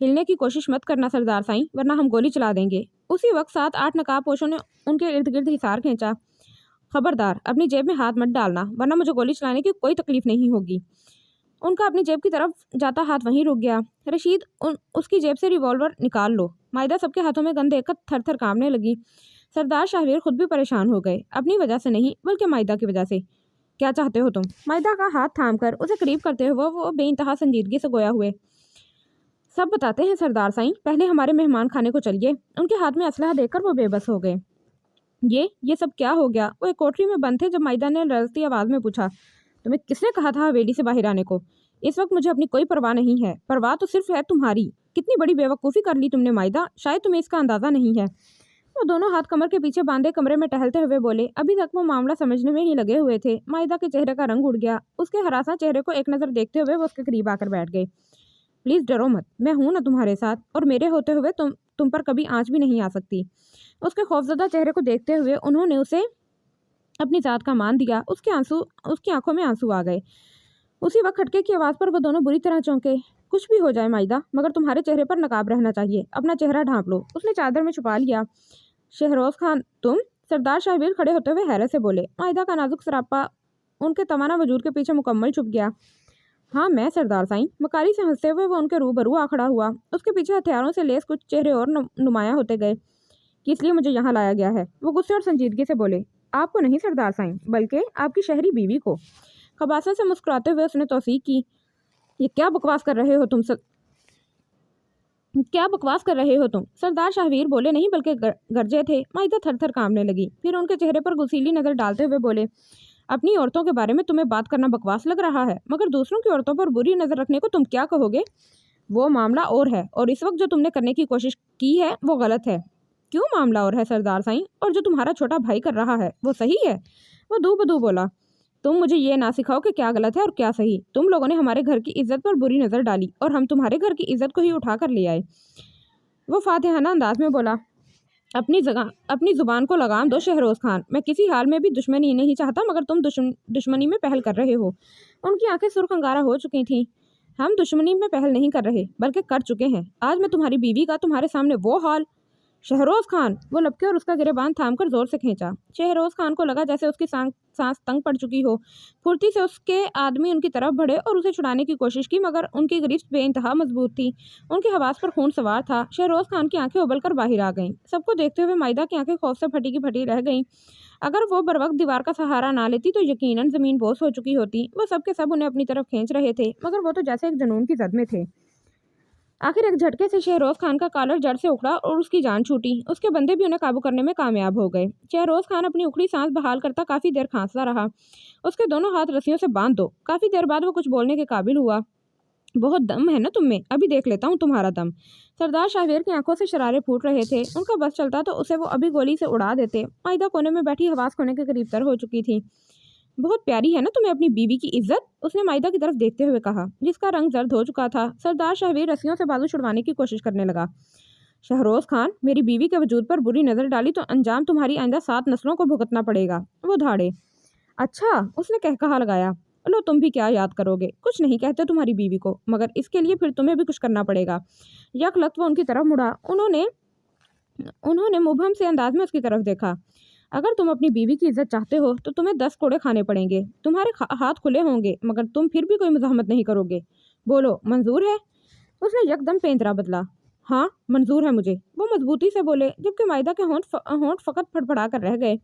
A: हिलने की कोशिश मत करना सरदार साईं, वरना हम गोली चला देंगे। उसी वक्त 7-8 नकाबपोशों ने उनके इर्द गिर्द हिसार खींचा। खबरदार अपनी जेब में हाथ मत डालना, वरना मुझे गोली चलाने की कोई तकलीफ नहीं होगी। उनका अपनी जेब की तरफ जाता हाथ वहीं रुक गया। रशीद, उसकी जेब से रिवॉल्वर निकाल लो। माइदा सबके हाथों में गन देखकर थर थर कांपने लगी। सरदार शाहवीर खुद भी परेशान हो गए, अपनी वजह से नहीं बल्कि माइदा की वजह से। क्या चाहते हो तुम? माइदा का हाथ थामकर उसे करीब करते हुए वो बेइंतहा संजीदगी से गोया हुए। सब बताते हैं सरदार साईं, पहले हमारे मेहमान खाने को चलिए। उनके हाथ में असलहा देखकर वो बेबस हो गए। ये सब क्या हो गया? वो एक कोठरी में बंद थे जब माइदा ने लड़ती आवाज़ में पूछा, तुम्हें किसने कहा था हवेली से बाहर आने को? इस वक्त मुझे अपनी कोई परवाह नहीं है। परवाह तो सिर्फ है तुम्हारी। कितनी बड़ी बेवकूफ़ी कर ली तुमने माइदा, शायद तुम्हें इसका अंदाज़ा नहीं है। वो दोनों हाथ कमर के पीछे बांधे कमरे में टहलते हुए बोले। अभी तक वो मामला समझने में ही लगे हुए थे। माइदा के चेहरे का रंग उड़ गया। उसके हरासा चेहरे को एक नज़र देखते हुए वो उसके करीब आकर बैठ गए। प्लीज़ डरो मत, मैं हूँ ना तुम्हारे साथ, और मेरे होते हुए तुम पर कभी आँच भी नहीं आ सकती। उसके खौफजदा चेहरे को देखते हुए उन्होंने उसे अपनी ज़ात का मान दिया। उसकी आंखों में आंसू आ गए। उसी वक्त खटके की आवाज़ पर वो दोनों बुरी तरह चौंके। कुछ भी हो जाए माइदा, मगर तुम्हारे चेहरे पर नकाब रहना चाहिए। अपना चेहरा ढांप लो। उसने चादर में छुपा लिया। शहरोज़ खान, तुम? सरदार शाहवीर खड़े होते हुए हैरत से बोले। माइदा का नाजुक सरापा उनके तवाना वजूद के पीछे मुकम्मल छुप गया। हाँ मैं सरदार साईं। मकारी से हंसते हुए वो उनके रूबरू आ खड़ा हुआ। उसके पीछे हथियारों से लेस कुछ चेहरे और नुमाया होते गए। کہ اس لیے مجھے یہاں لایا گیا ہے۔ وہ غصے اور سنجیدگی سے بولے، آپ کو نہیں سردار سائیں، بلکہ آپ کی شہری بیوی کو۔ خباثت سے مسکراتے ہوئے اس نے توثیق کی، یہ کیا بکواس کر رہے ہو تم؟ سردار شاہویر بولے، نہیں بلکہ گرجے تھے۔ مائدہ تھر تھر کانپنے لگی، پھر ان کے چہرے پر غصیلی نظر ڈالتے ہوئے بولے، اپنی عورتوں کے بارے میں تمہیں بات کرنا بکواس لگ رہا ہے، مگر دوسروں کی عورتوں پر بری نظر رکھنے کو تم کیا کہو گے؟ وہ معاملہ اور ہے، اور اس وقت جو تم نے کرنے کی کوشش کی ہے وہ غلط ہے۔ کیوں معاملہ اور ہے سردار سائیں؟ اور جو تمہارا چھوٹا بھائی کر رہا ہے وہ صحیح ہے؟ وہ دو بدو بولا، تم مجھے یہ نہ سکھاؤ کہ کیا غلط ہے اور کیا صحیح۔ تم لوگوں نے ہمارے گھر کی عزت پر بری نظر ڈالی اور ہم تمہارے گھر کی عزت کو ہی اٹھا کر لے آئے۔ وہ فاتحانہ انداز میں بولا، اپنی زبان کو لگام دو شہروز خان، میں کسی حال میں بھی دشمنی نہیں چاہتا، مگر تم دشمنی میں پہل کر رہے ہو۔ ان کی آنکھیں سرخ انگارہ ہو چکی تھیں۔ ہم دشمنی میں پہل نہیں کر رہے، بلکہ کر چکے ہیں۔ آج میں تمہاری بیوی کا تمہارے سامنے وہ حال۔ شہروز خان! وہ لپکے اور اس کا گریبان تھام کر زور سے کھینچا۔ شہروز خان کو لگا جیسے اس کی سانس تنگ پڑ چکی ہو۔ پھرتی سے اس کے آدمی ان کی طرف بڑھے اور اسے چھڑانے کی کوشش کی، مگر ان کی گرفت بے انتہا مضبوط تھی۔ ان کے حواس پر خون سوار تھا۔ شہروز خان کی آنکھیں ابل کر باہر آ گئیں۔ سب کو دیکھتے ہوئے مائدہ کی آنکھیں خوف سے پھٹی کی پھٹی رہ گئیں۔ اگر وہ بروقت دیوار کا سہارا نہ لیتی تو یقیناً زمین بوس ہو چکی ہوتی۔ وہ سب کے سب انہیں اپنی طرف کھینچ رہے تھے، مگر وہ تو جیسے ایک جنون کی زد میں تھے۔ آخر ایک جھٹکے سے شہروز خان کا کالر جڑ سے اکھڑا اور اس کی جان چھوٹی۔ اس کے بندے بھی انہیں قابو کرنے میں کامیاب ہو گئے۔ شہروز خان اپنی اکھڑی سانس بحال کرتا کافی دیر کھانستا رہا۔ اس کے دونوں ہاتھ رسیوں سے باندھ دو۔ کافی دیر بعد وہ کچھ بولنے کے قابل ہوا۔ بہت دم ہے نا تم میں، ابھی دیکھ لیتا ہوں تمہارا دم۔ سردار شاہویر کی آنکھوں سے شرارے پھوٹ رہے تھے۔ ان کا بس چلتا تو اسے وہ ابھی گولی سے اڑا دیتے۔ مائدہ کونے میں بیٹھی حواس کھونے کے قریب تر ہو چکی تھی۔ بہت پیاری ہے نا تمہیں اپنی بیوی کی عزت؟ اس نے مائدہ کی طرف دیکھتے ہوئے کہا، جس کا رنگ زرد ہو چکا تھا۔ سردار شاہویر رسیوں سے بازو چھڑوانے کی کوشش کرنے لگا۔ شہروز خان، میری بیوی کے وجود پر بری نظر ڈالی تو انجام تمہاری آئندہ 7 نسلوں کو بھگتنا پڑے گا۔ وہ دھاڑے۔ اچھا، اس نے قہقہا لگایا، لو تم بھی کیا یاد کرو گے؟ کچھ نہیں کہتے تمہاری بیوی کو، مگر اس کے لیے پھر تمہیں بھی کچھ کرنا پڑے گا۔ یک لخت وہ ان کی طرف مڑا۔ انہوں نے مبہم سے انداز میں اس کی طرف دیکھا۔ اگر تم اپنی بیوی کی عزت چاہتے ہو تو تمہیں 10 کوڑے کھانے پڑیں گے۔ تمہارے ہاتھ کھلے ہوں گے، مگر تم پھر بھی کوئی مزاحمت نہیں کرو گے۔ بولو، منظور ہے؟ اس نے یکدم پیندرا بدلا۔ ہاں، منظور ہے مجھے، وہ مضبوطی سے بولے، جبکہ مائدہ کے ہونٹ فقط پھڑپڑا کر رہ گئے۔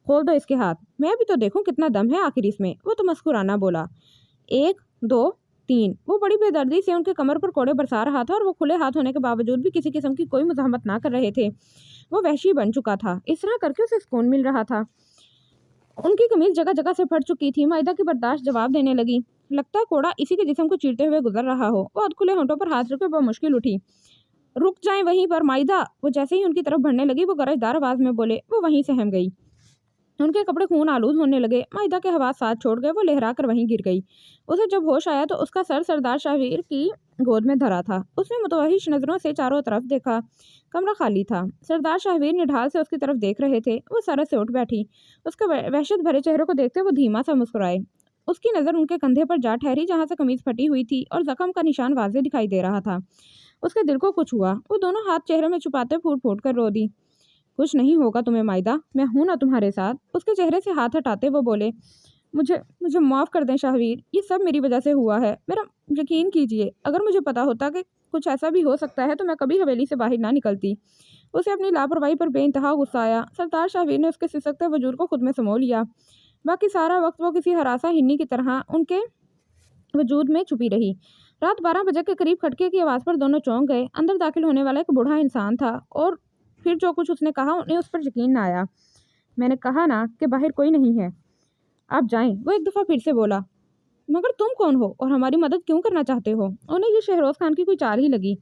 A: کھول دو اس کے ہاتھ، میں بھی تو دیکھوں کتنا دم ہے آخر اس میں، وہ تمسخرانہ بولا۔ 1 2 3۔ وہ بڑی بے دردی سے ان کے کمر پر کوڑے برسا رہا تھا اور وہ کھلے ہاتھ ہونے کے باوجود بھی کسی قسم کی کوئی مزاحمت نہ کر رہے تھے۔ وہ وحشی بن چکا تھا۔ اس طرح کر کے اسے سکون مل رہا تھا۔ ان کی قمیض جگہ جگہ سے پھٹ چکی تھی۔ مائدہ کی برداشت جواب دینے لگی، لگتا ہے کوڑا اسی کے جسم کو چیرتے ہوئے گزر رہا ہو۔ وہ ادھ کھلے ہونٹوں پر ہاتھ رکھے بمشکل اٹھی۔ رک جائیں وہیں پر مائدہ۔ وہ جیسے ہی ان کی طرف بڑھنے لگی وہ گرجدار آواز میں بولے۔ وہ وہیں سہم گئی۔ ان کے کپڑے خون آلود ہونے لگے۔ مائدہ کے حواس ساتھ چھوڑ گئے۔ وہ لہرا کر وہیں گر گئی۔ اسے جب ہوش آیا تو اس کا سر سردار شاہویر کی گود میں دھرا تھا۔ اس نے متوحش نظروں سے چاروں طرف دیکھا۔ کمرہ خالی تھا۔ سردار شاہویر نڈھال سے اس کی طرف دیکھ رہے تھے۔ وہ سرت سے اٹھ بیٹھی۔ اس کے وحشت بھرے چہرے کو دیکھتے وہ دھیما سا مسکرائے۔ اس کی نظر ان کے کندھے پر جا ٹھہری جہاں سے قمیض پھٹی ہوئی تھی اور زخم کا نشان واضح دکھائی دے رہا تھا۔ اس کے دل کو کچھ ہوا۔ وہ دونوں ہاتھ چہرے میں چھپاتے پھوٹ پھوٹ کر رو دی۔ کچھ نہیں ہوگا تمہیں مائدہ، میں ہوں نا تمہارے ساتھ۔ اس کے چہرے سے ہاتھ ہٹاتے وہ بولے، مجھے معاف کر دیں شاہویر، یہ سب میری وجہ سے ہوا ہے۔ میرا یقین کیجیے، اگر مجھے پتا ہوتا کہ کچھ ایسا بھی ہو سکتا ہے تو میں کبھی حویلی سے باہر نہ نکلتی۔ اسے اپنی لاپرواہی پر بے انتہا غصہ آیا۔ سردار شاہویر نے اس کے سسکتے وجود کو خود میں سمو لیا۔ باقی سارا وقت وہ کسی ہراساں ہنی کی طرح ان کے وجود میں چھپی رہی۔ رات 12 بجے کے قریب کھٹکے کی آواز پر دونوں چونک گئے۔ اندر داخل ہونے والا ایک بوڑھا انسان تھا اور پھر جو کچھ اس نے کہا انہیں اس پر یقین نہ آیا۔ میں نے کہا نا کہ باہر کوئی نہیں ہے، آپ جائیں، وہ ایک دفعہ پھر سے بولا۔ مگر تم کون ہو اور ہماری مدد کیوں کرنا چاہتے ہو؟ انہیں یہ شہروز خان کی کوئی چال ہی لگی۔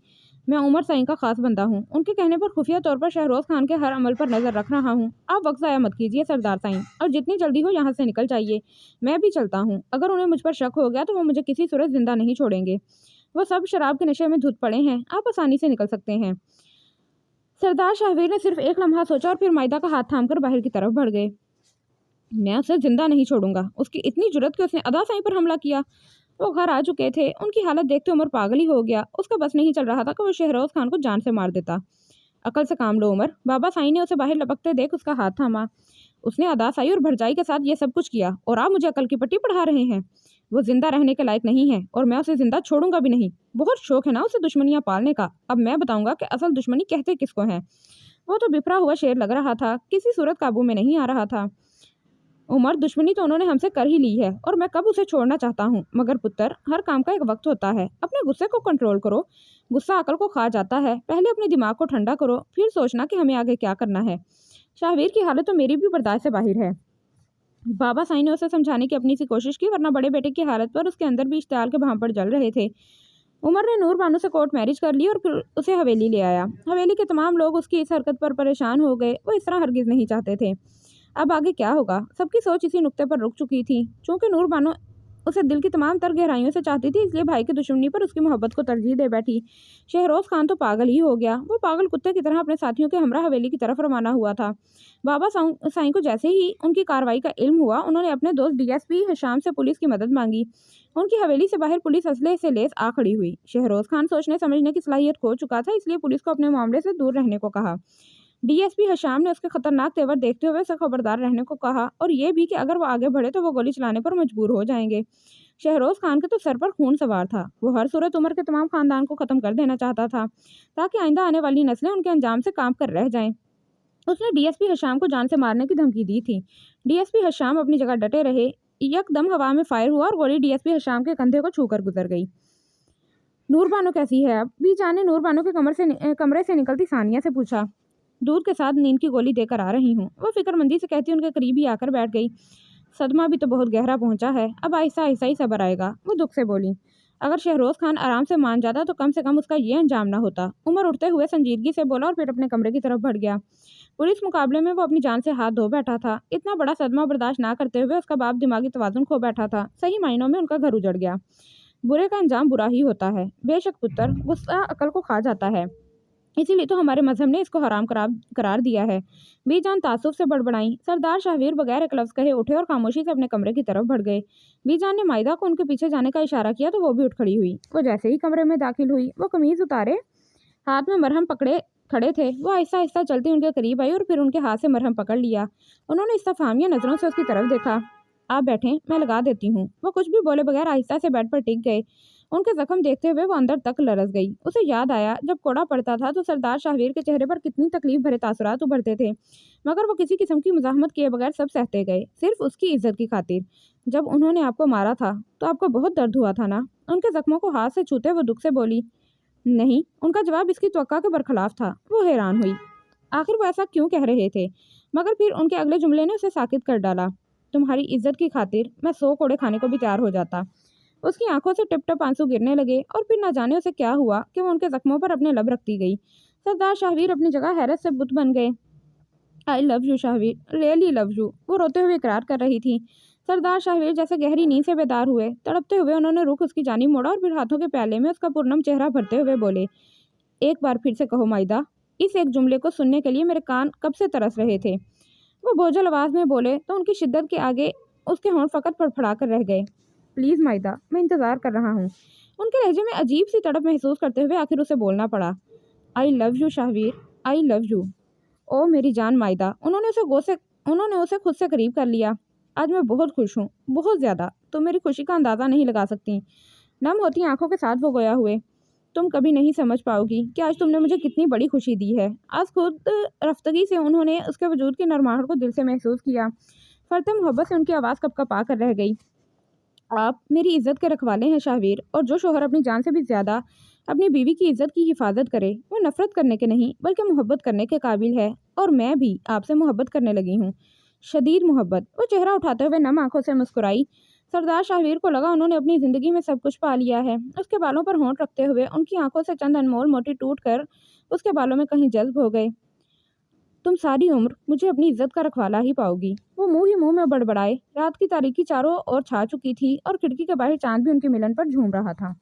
A: میں عمر سائیں کا خاص بندہ ہوں، ان کے کہنے پر خفیہ طور پر شہروز خان کے ہر عمل پر نظر رکھ رہا ہوں۔ آپ وقت ضائع مت کیجیے سردار سائیں، اور جتنی جلدی ہو یہاں سے نکل جائیے۔ میں بھی چلتا ہوں۔ اگر انہیں مجھ پر شک ہو گیا تو وہ مجھے کسی صورت زندہ نہیں چھوڑیں گے۔ وہ سب شراب کے نشے میں دھت پڑے ہیں، آپ آسانی سے نکل سکتے ہیں۔ سردار شاہویر نے صرف ایک لمحہ سوچا اور پھر مائدہ کا ہاتھ تھام کر باہر کی طرف بڑھ گئے۔ میں اسے زندہ نہیں چھوڑوں گا۔ اس کی اتنی جرأت کہ اس نے ادا سائیں پر حملہ کیا۔ وہ گھر آ چکے تھے۔ ان کی حالت دیکھتے عمر پاگل ہی ہو گیا۔ اس کا بس نہیں چل رہا تھا کہ وہ شہروز خان کو جان سے مار دیتا۔ عقل سے کام لو عمر۔ بابا سائیں نے اسے باہر لپکتے دیکھ اس کا ہاتھ تھاما۔ اس نے ادا سائی اور بھرجائی کے ساتھ یہ سب کچھ کیا اور آپ مجھے عقل کی پٹی پڑھا رہے ہیں۔ وہ زندہ رہنے کے لائق نہیں ہے اور میں اسے زندہ چھوڑوں گا بھی نہیں۔ بہت شوق ہے نا اسے دشمنیاں پالنے کا۔ اب میں بتاؤں گا کہ اصل دشمنی کہتے کس کو ہیں۔ वो तो बिखरा हुआ शेर लग रहा था, किसी सूरत काबू में नहीं आ रहा था। उमर, दुश्मनी तो उन्होंने हमसे कर ही ली है और मैं कब उसे छोड़ना चाहता हूँ, मगर पुत्र, हर काम का एक वक्त होता है। अपने गुस्से को कंट्रोल करो, गुस्सा अकल को खा जाता है। पहले अपने दिमाग को ठंडा करो, फिर सोचना कि हमें आगे क्या करना है। शाहवीर की हालत तो मेरी भी बर्दाश्त से बाहर है। बाबा साईं ने उसे समझाने की अपनी सी कोशिश की, वरना बड़े बेटे की हालत पर उसके अंदर भी इश्तियाल के भांपड़ जल रहे थे। उमर ने नूर बानो से कोर्ट मैरिज कर ली और फिर उसे हवेली ले आया। हवेली के तमाम लोग उसकी इस हरकत पर परेशान हो गए। वो इस तरह हरगिज नहीं चाहते थे। अब आगे क्या होगा, सबकी सोच इसी नुक्ते पर रुक चुकी थी। चूंकि नूर बानो उसे दिल की तमाम तर गहराइयों से चाहती थी, इसलिए भाई की दुश्मनी पर उसकी मोहब्बत को तरजीह दे बैठी। शहरोज खान तो पागल ही हो गया। वो पागल कुत्ते की तरह अपने साथियों के हमरा हवेली की तरफ रवाना हुआ था। बाबा साईं को जैसे ही उनकी कार्रवाई का इल्म हुआ, उन्होंने अपने दोस्त डीएसपी हशाम से पुलिस की मदद मांगी। उनकी हवेली से बाहर पुलिस असले से लेस आ खड़ी हुई। शहरोज खान सोचने समझने की सलाहियत खो चुका था, इसलिए पुलिस को अपने मामले से दूर रहने को कहा। डीएसपी हशाम ने उसके खतरनाक तेवर देखते हुए उसे खबरदार रहने को कहा, और ये भी कि अगर वो आगे बढ़े तो वो गोली चलाने पर मजबूर हो जाएंगे। शहरोज खान के तो सर पर खून सवार था। वो हर सूरत उमर के तमाम खानदान को खत्म कर देना चाहता था, ताकि आइंदा आने वाली नस्लें उनके अंजाम से काम कर रह जाएं। उसने डीएसपी हशाम को जान से मारने की धमकी दी थी। डीएसपी हशाम अपनी जगह डटे रहे। यकदम हवा में फायर हुआ और गोली डीएसपी हशाम के कंधे को छूकर गुजर गई। नूर बानो कैसी है? अब भी जाने नूर बानो के कमरे से निकलती सानिया से पूछा। दूध के साथ नींद की गोली देकर आ रही हूँ, वो फिक्रमंदी से कहती उनके करीब ही आकर बैठ गई। सदमा भी तो बहुत गहरा पहुंचा है, अब आहिस्ता आहिस्ता ही सब्र आएगा, वो दुख से बोली। अगर शहरोज खान आराम से मान जाता तो कम से कम उसका ये अंजाम ना होता। उमर उठते हुए संजीदगी से बोला और फिर अपने कमरे की तरफ बढ़ गया। पुलिस मुकाबले में वो अपनी जान से हाथ धो बैठा था। इतना बड़ा सदमा बर्दाश्त ना करते हुए उसका बाप दिमागी तवाजुन खो बैठा था। सही मायनों में उनका घर उजड़ गया। बुरे का अंजाम बुरा ही होता है। बेशक पुत्र, गुस्सा अकल को खा जाता है, इसीलिए तो हमारे मजहब ने इसको हराम करार दिया है। बीजान तासुब से बड़बड़ाई। सरदार शाहवीर बगैर एक लफ्ज़ कहे उठे और खामोशी से अपने कमरे की तरफ बढ़ गए। बीजान ने माइदा को उनके पीछे जाने का इशारा किया तो वो भी उठ खड़ी हुई। वो जैसे ही कमरे में दाखिल हुई, वो कमीज उतारे हाथ में मरहम पकड़े खड़े थे। वो आहिस्ता आहिस्ता चलती उनके करीब आई और फिर उनके हाथ से मरहम पकड़ लिया। उन्होंने इस्तफहामिया नज़रों से उसकी तरफ देखा। आप बैठें, मैं लगा देती हूँ। वो कुछ भी बोले बगैर आहिस्ता से बेड पर टिक गए। उनके जख्म देखते हुए वो अंदर तक लरस गई। उसे याद आया, जब कोड़ा पड़ता था तो सरदार शाहवीर के चेहरे पर कितनी तकलीफ भरे तासुरात उभरते थे, मगर वो किसी किस्म की मुजाहमत किए बगैर सब सहते गए, सिर्फ उसकी इज्जत की खातिर। जब उन्होंने आपको मारा था तो आपको बहुत दर्द हुआ था ना? उनके जख्मों को हाथ से छूते वो दुख से बोली। नहीं, उनका जवाब इसकी तवक्का के बरखिलाफ था। वो हैरान हुई, आखिर वो ऐसा क्यों कह रहे थे? मगर फिर उनके अगले जुमले ने उसे साकित कर डाला। तुम्हारी इज्जत की खातिर मैं 100 कोड़े खाने को भी तैयार हो जाता। उसकी आंखों से टिप टप आंसू गिरने लगे और फिर न जाने उसे क्या हुआ कि वो उनके जख्मों पर अपने लब रखती गई। सरदार शाहवीर अपनी जगह हैरत से बुत बन गए। आई love you Shahveer, really love you, वो रोते हुए इकरार कर रही थी। सरदार शाहवीर जैसे गहरी नींद से बेदार हुए। तड़पते हुए उन्होंने रुख उसकी जानिब मोड़ा और फिर हाथों के प्याले में उसका पूर्णम चेहरा भरते हुए बोले, एक बार फिर से कहो माइदा। इस एक जुमले को सुनने के लिए मेरे कान कब से तरस रहे थे। वो बोझल आवाज़ में बोले तो उनकी शिद्दत के आगे उसके होंठ फकत फड़फड़ा कर रह गए। प्लीज़ माइदा, मैं इंतज़ार कर रहा हूँ। उनके लहजे में अजीब सी तड़प महसूस करते हुए आखिर उसे बोलना पड़ा। I love you Shahveer, I love you. ओ मेरी जान माइदा। उन्होंने उसे खुद से करीब कर लिया। आज मैं बहुत खुश हूँ, बहुत ज़्यादा। तुम मेरी खुशी का अंदाज़ा नहीं लगा सकती। नम होती आंखों के साथ वो गोया हुए। तुम कभी नहीं समझ पाओगी कि आज तुमने मुझे कितनी बड़ी खुशी दी है। आज खुद रफ्तगी से उन्होंने उसके वजूद की नरमाहट को दिल से महसूस किया। फरते मोहब्बत से उनकी आवाज़ कपकपा कर रह गई। आप मेरी इज्जत के रखवाले हैं शाहवीर, और जो शोहर अपनी जान से भी ज़्यादा अपनी बीवी की इज्जत की हिफाजत करे, वो नफरत करने के नहीं बल्कि मोहब्बत करने के काबिल है। और मैं भी आपसे मोहब्बत करने लगी हूँ, शदीद मोहब्बत। वो चेहरा उठाते हुए नम आंखों से मुस्कुराई। सरदार शाहवीर को लगा उन्होंने अपनी ज़िंदगी में सब कुछ पा लिया है। उसके बालों पर होंठ रखते हुए उनकी आंखों से चंद अनमोल मोती टूट कर उसके बालों में कहीं जज्ब हो गए। तुम सारी उम्र मुझे अपनी इज्जत का रखवाला ही पाओगी। वो मुंह ही मुंह में बड़बड़ाए। रात की तारीकी चारों ओर छा चुकी थी और खिड़की के बाहर चांद भी उनके मिलन पर झूम रहा था।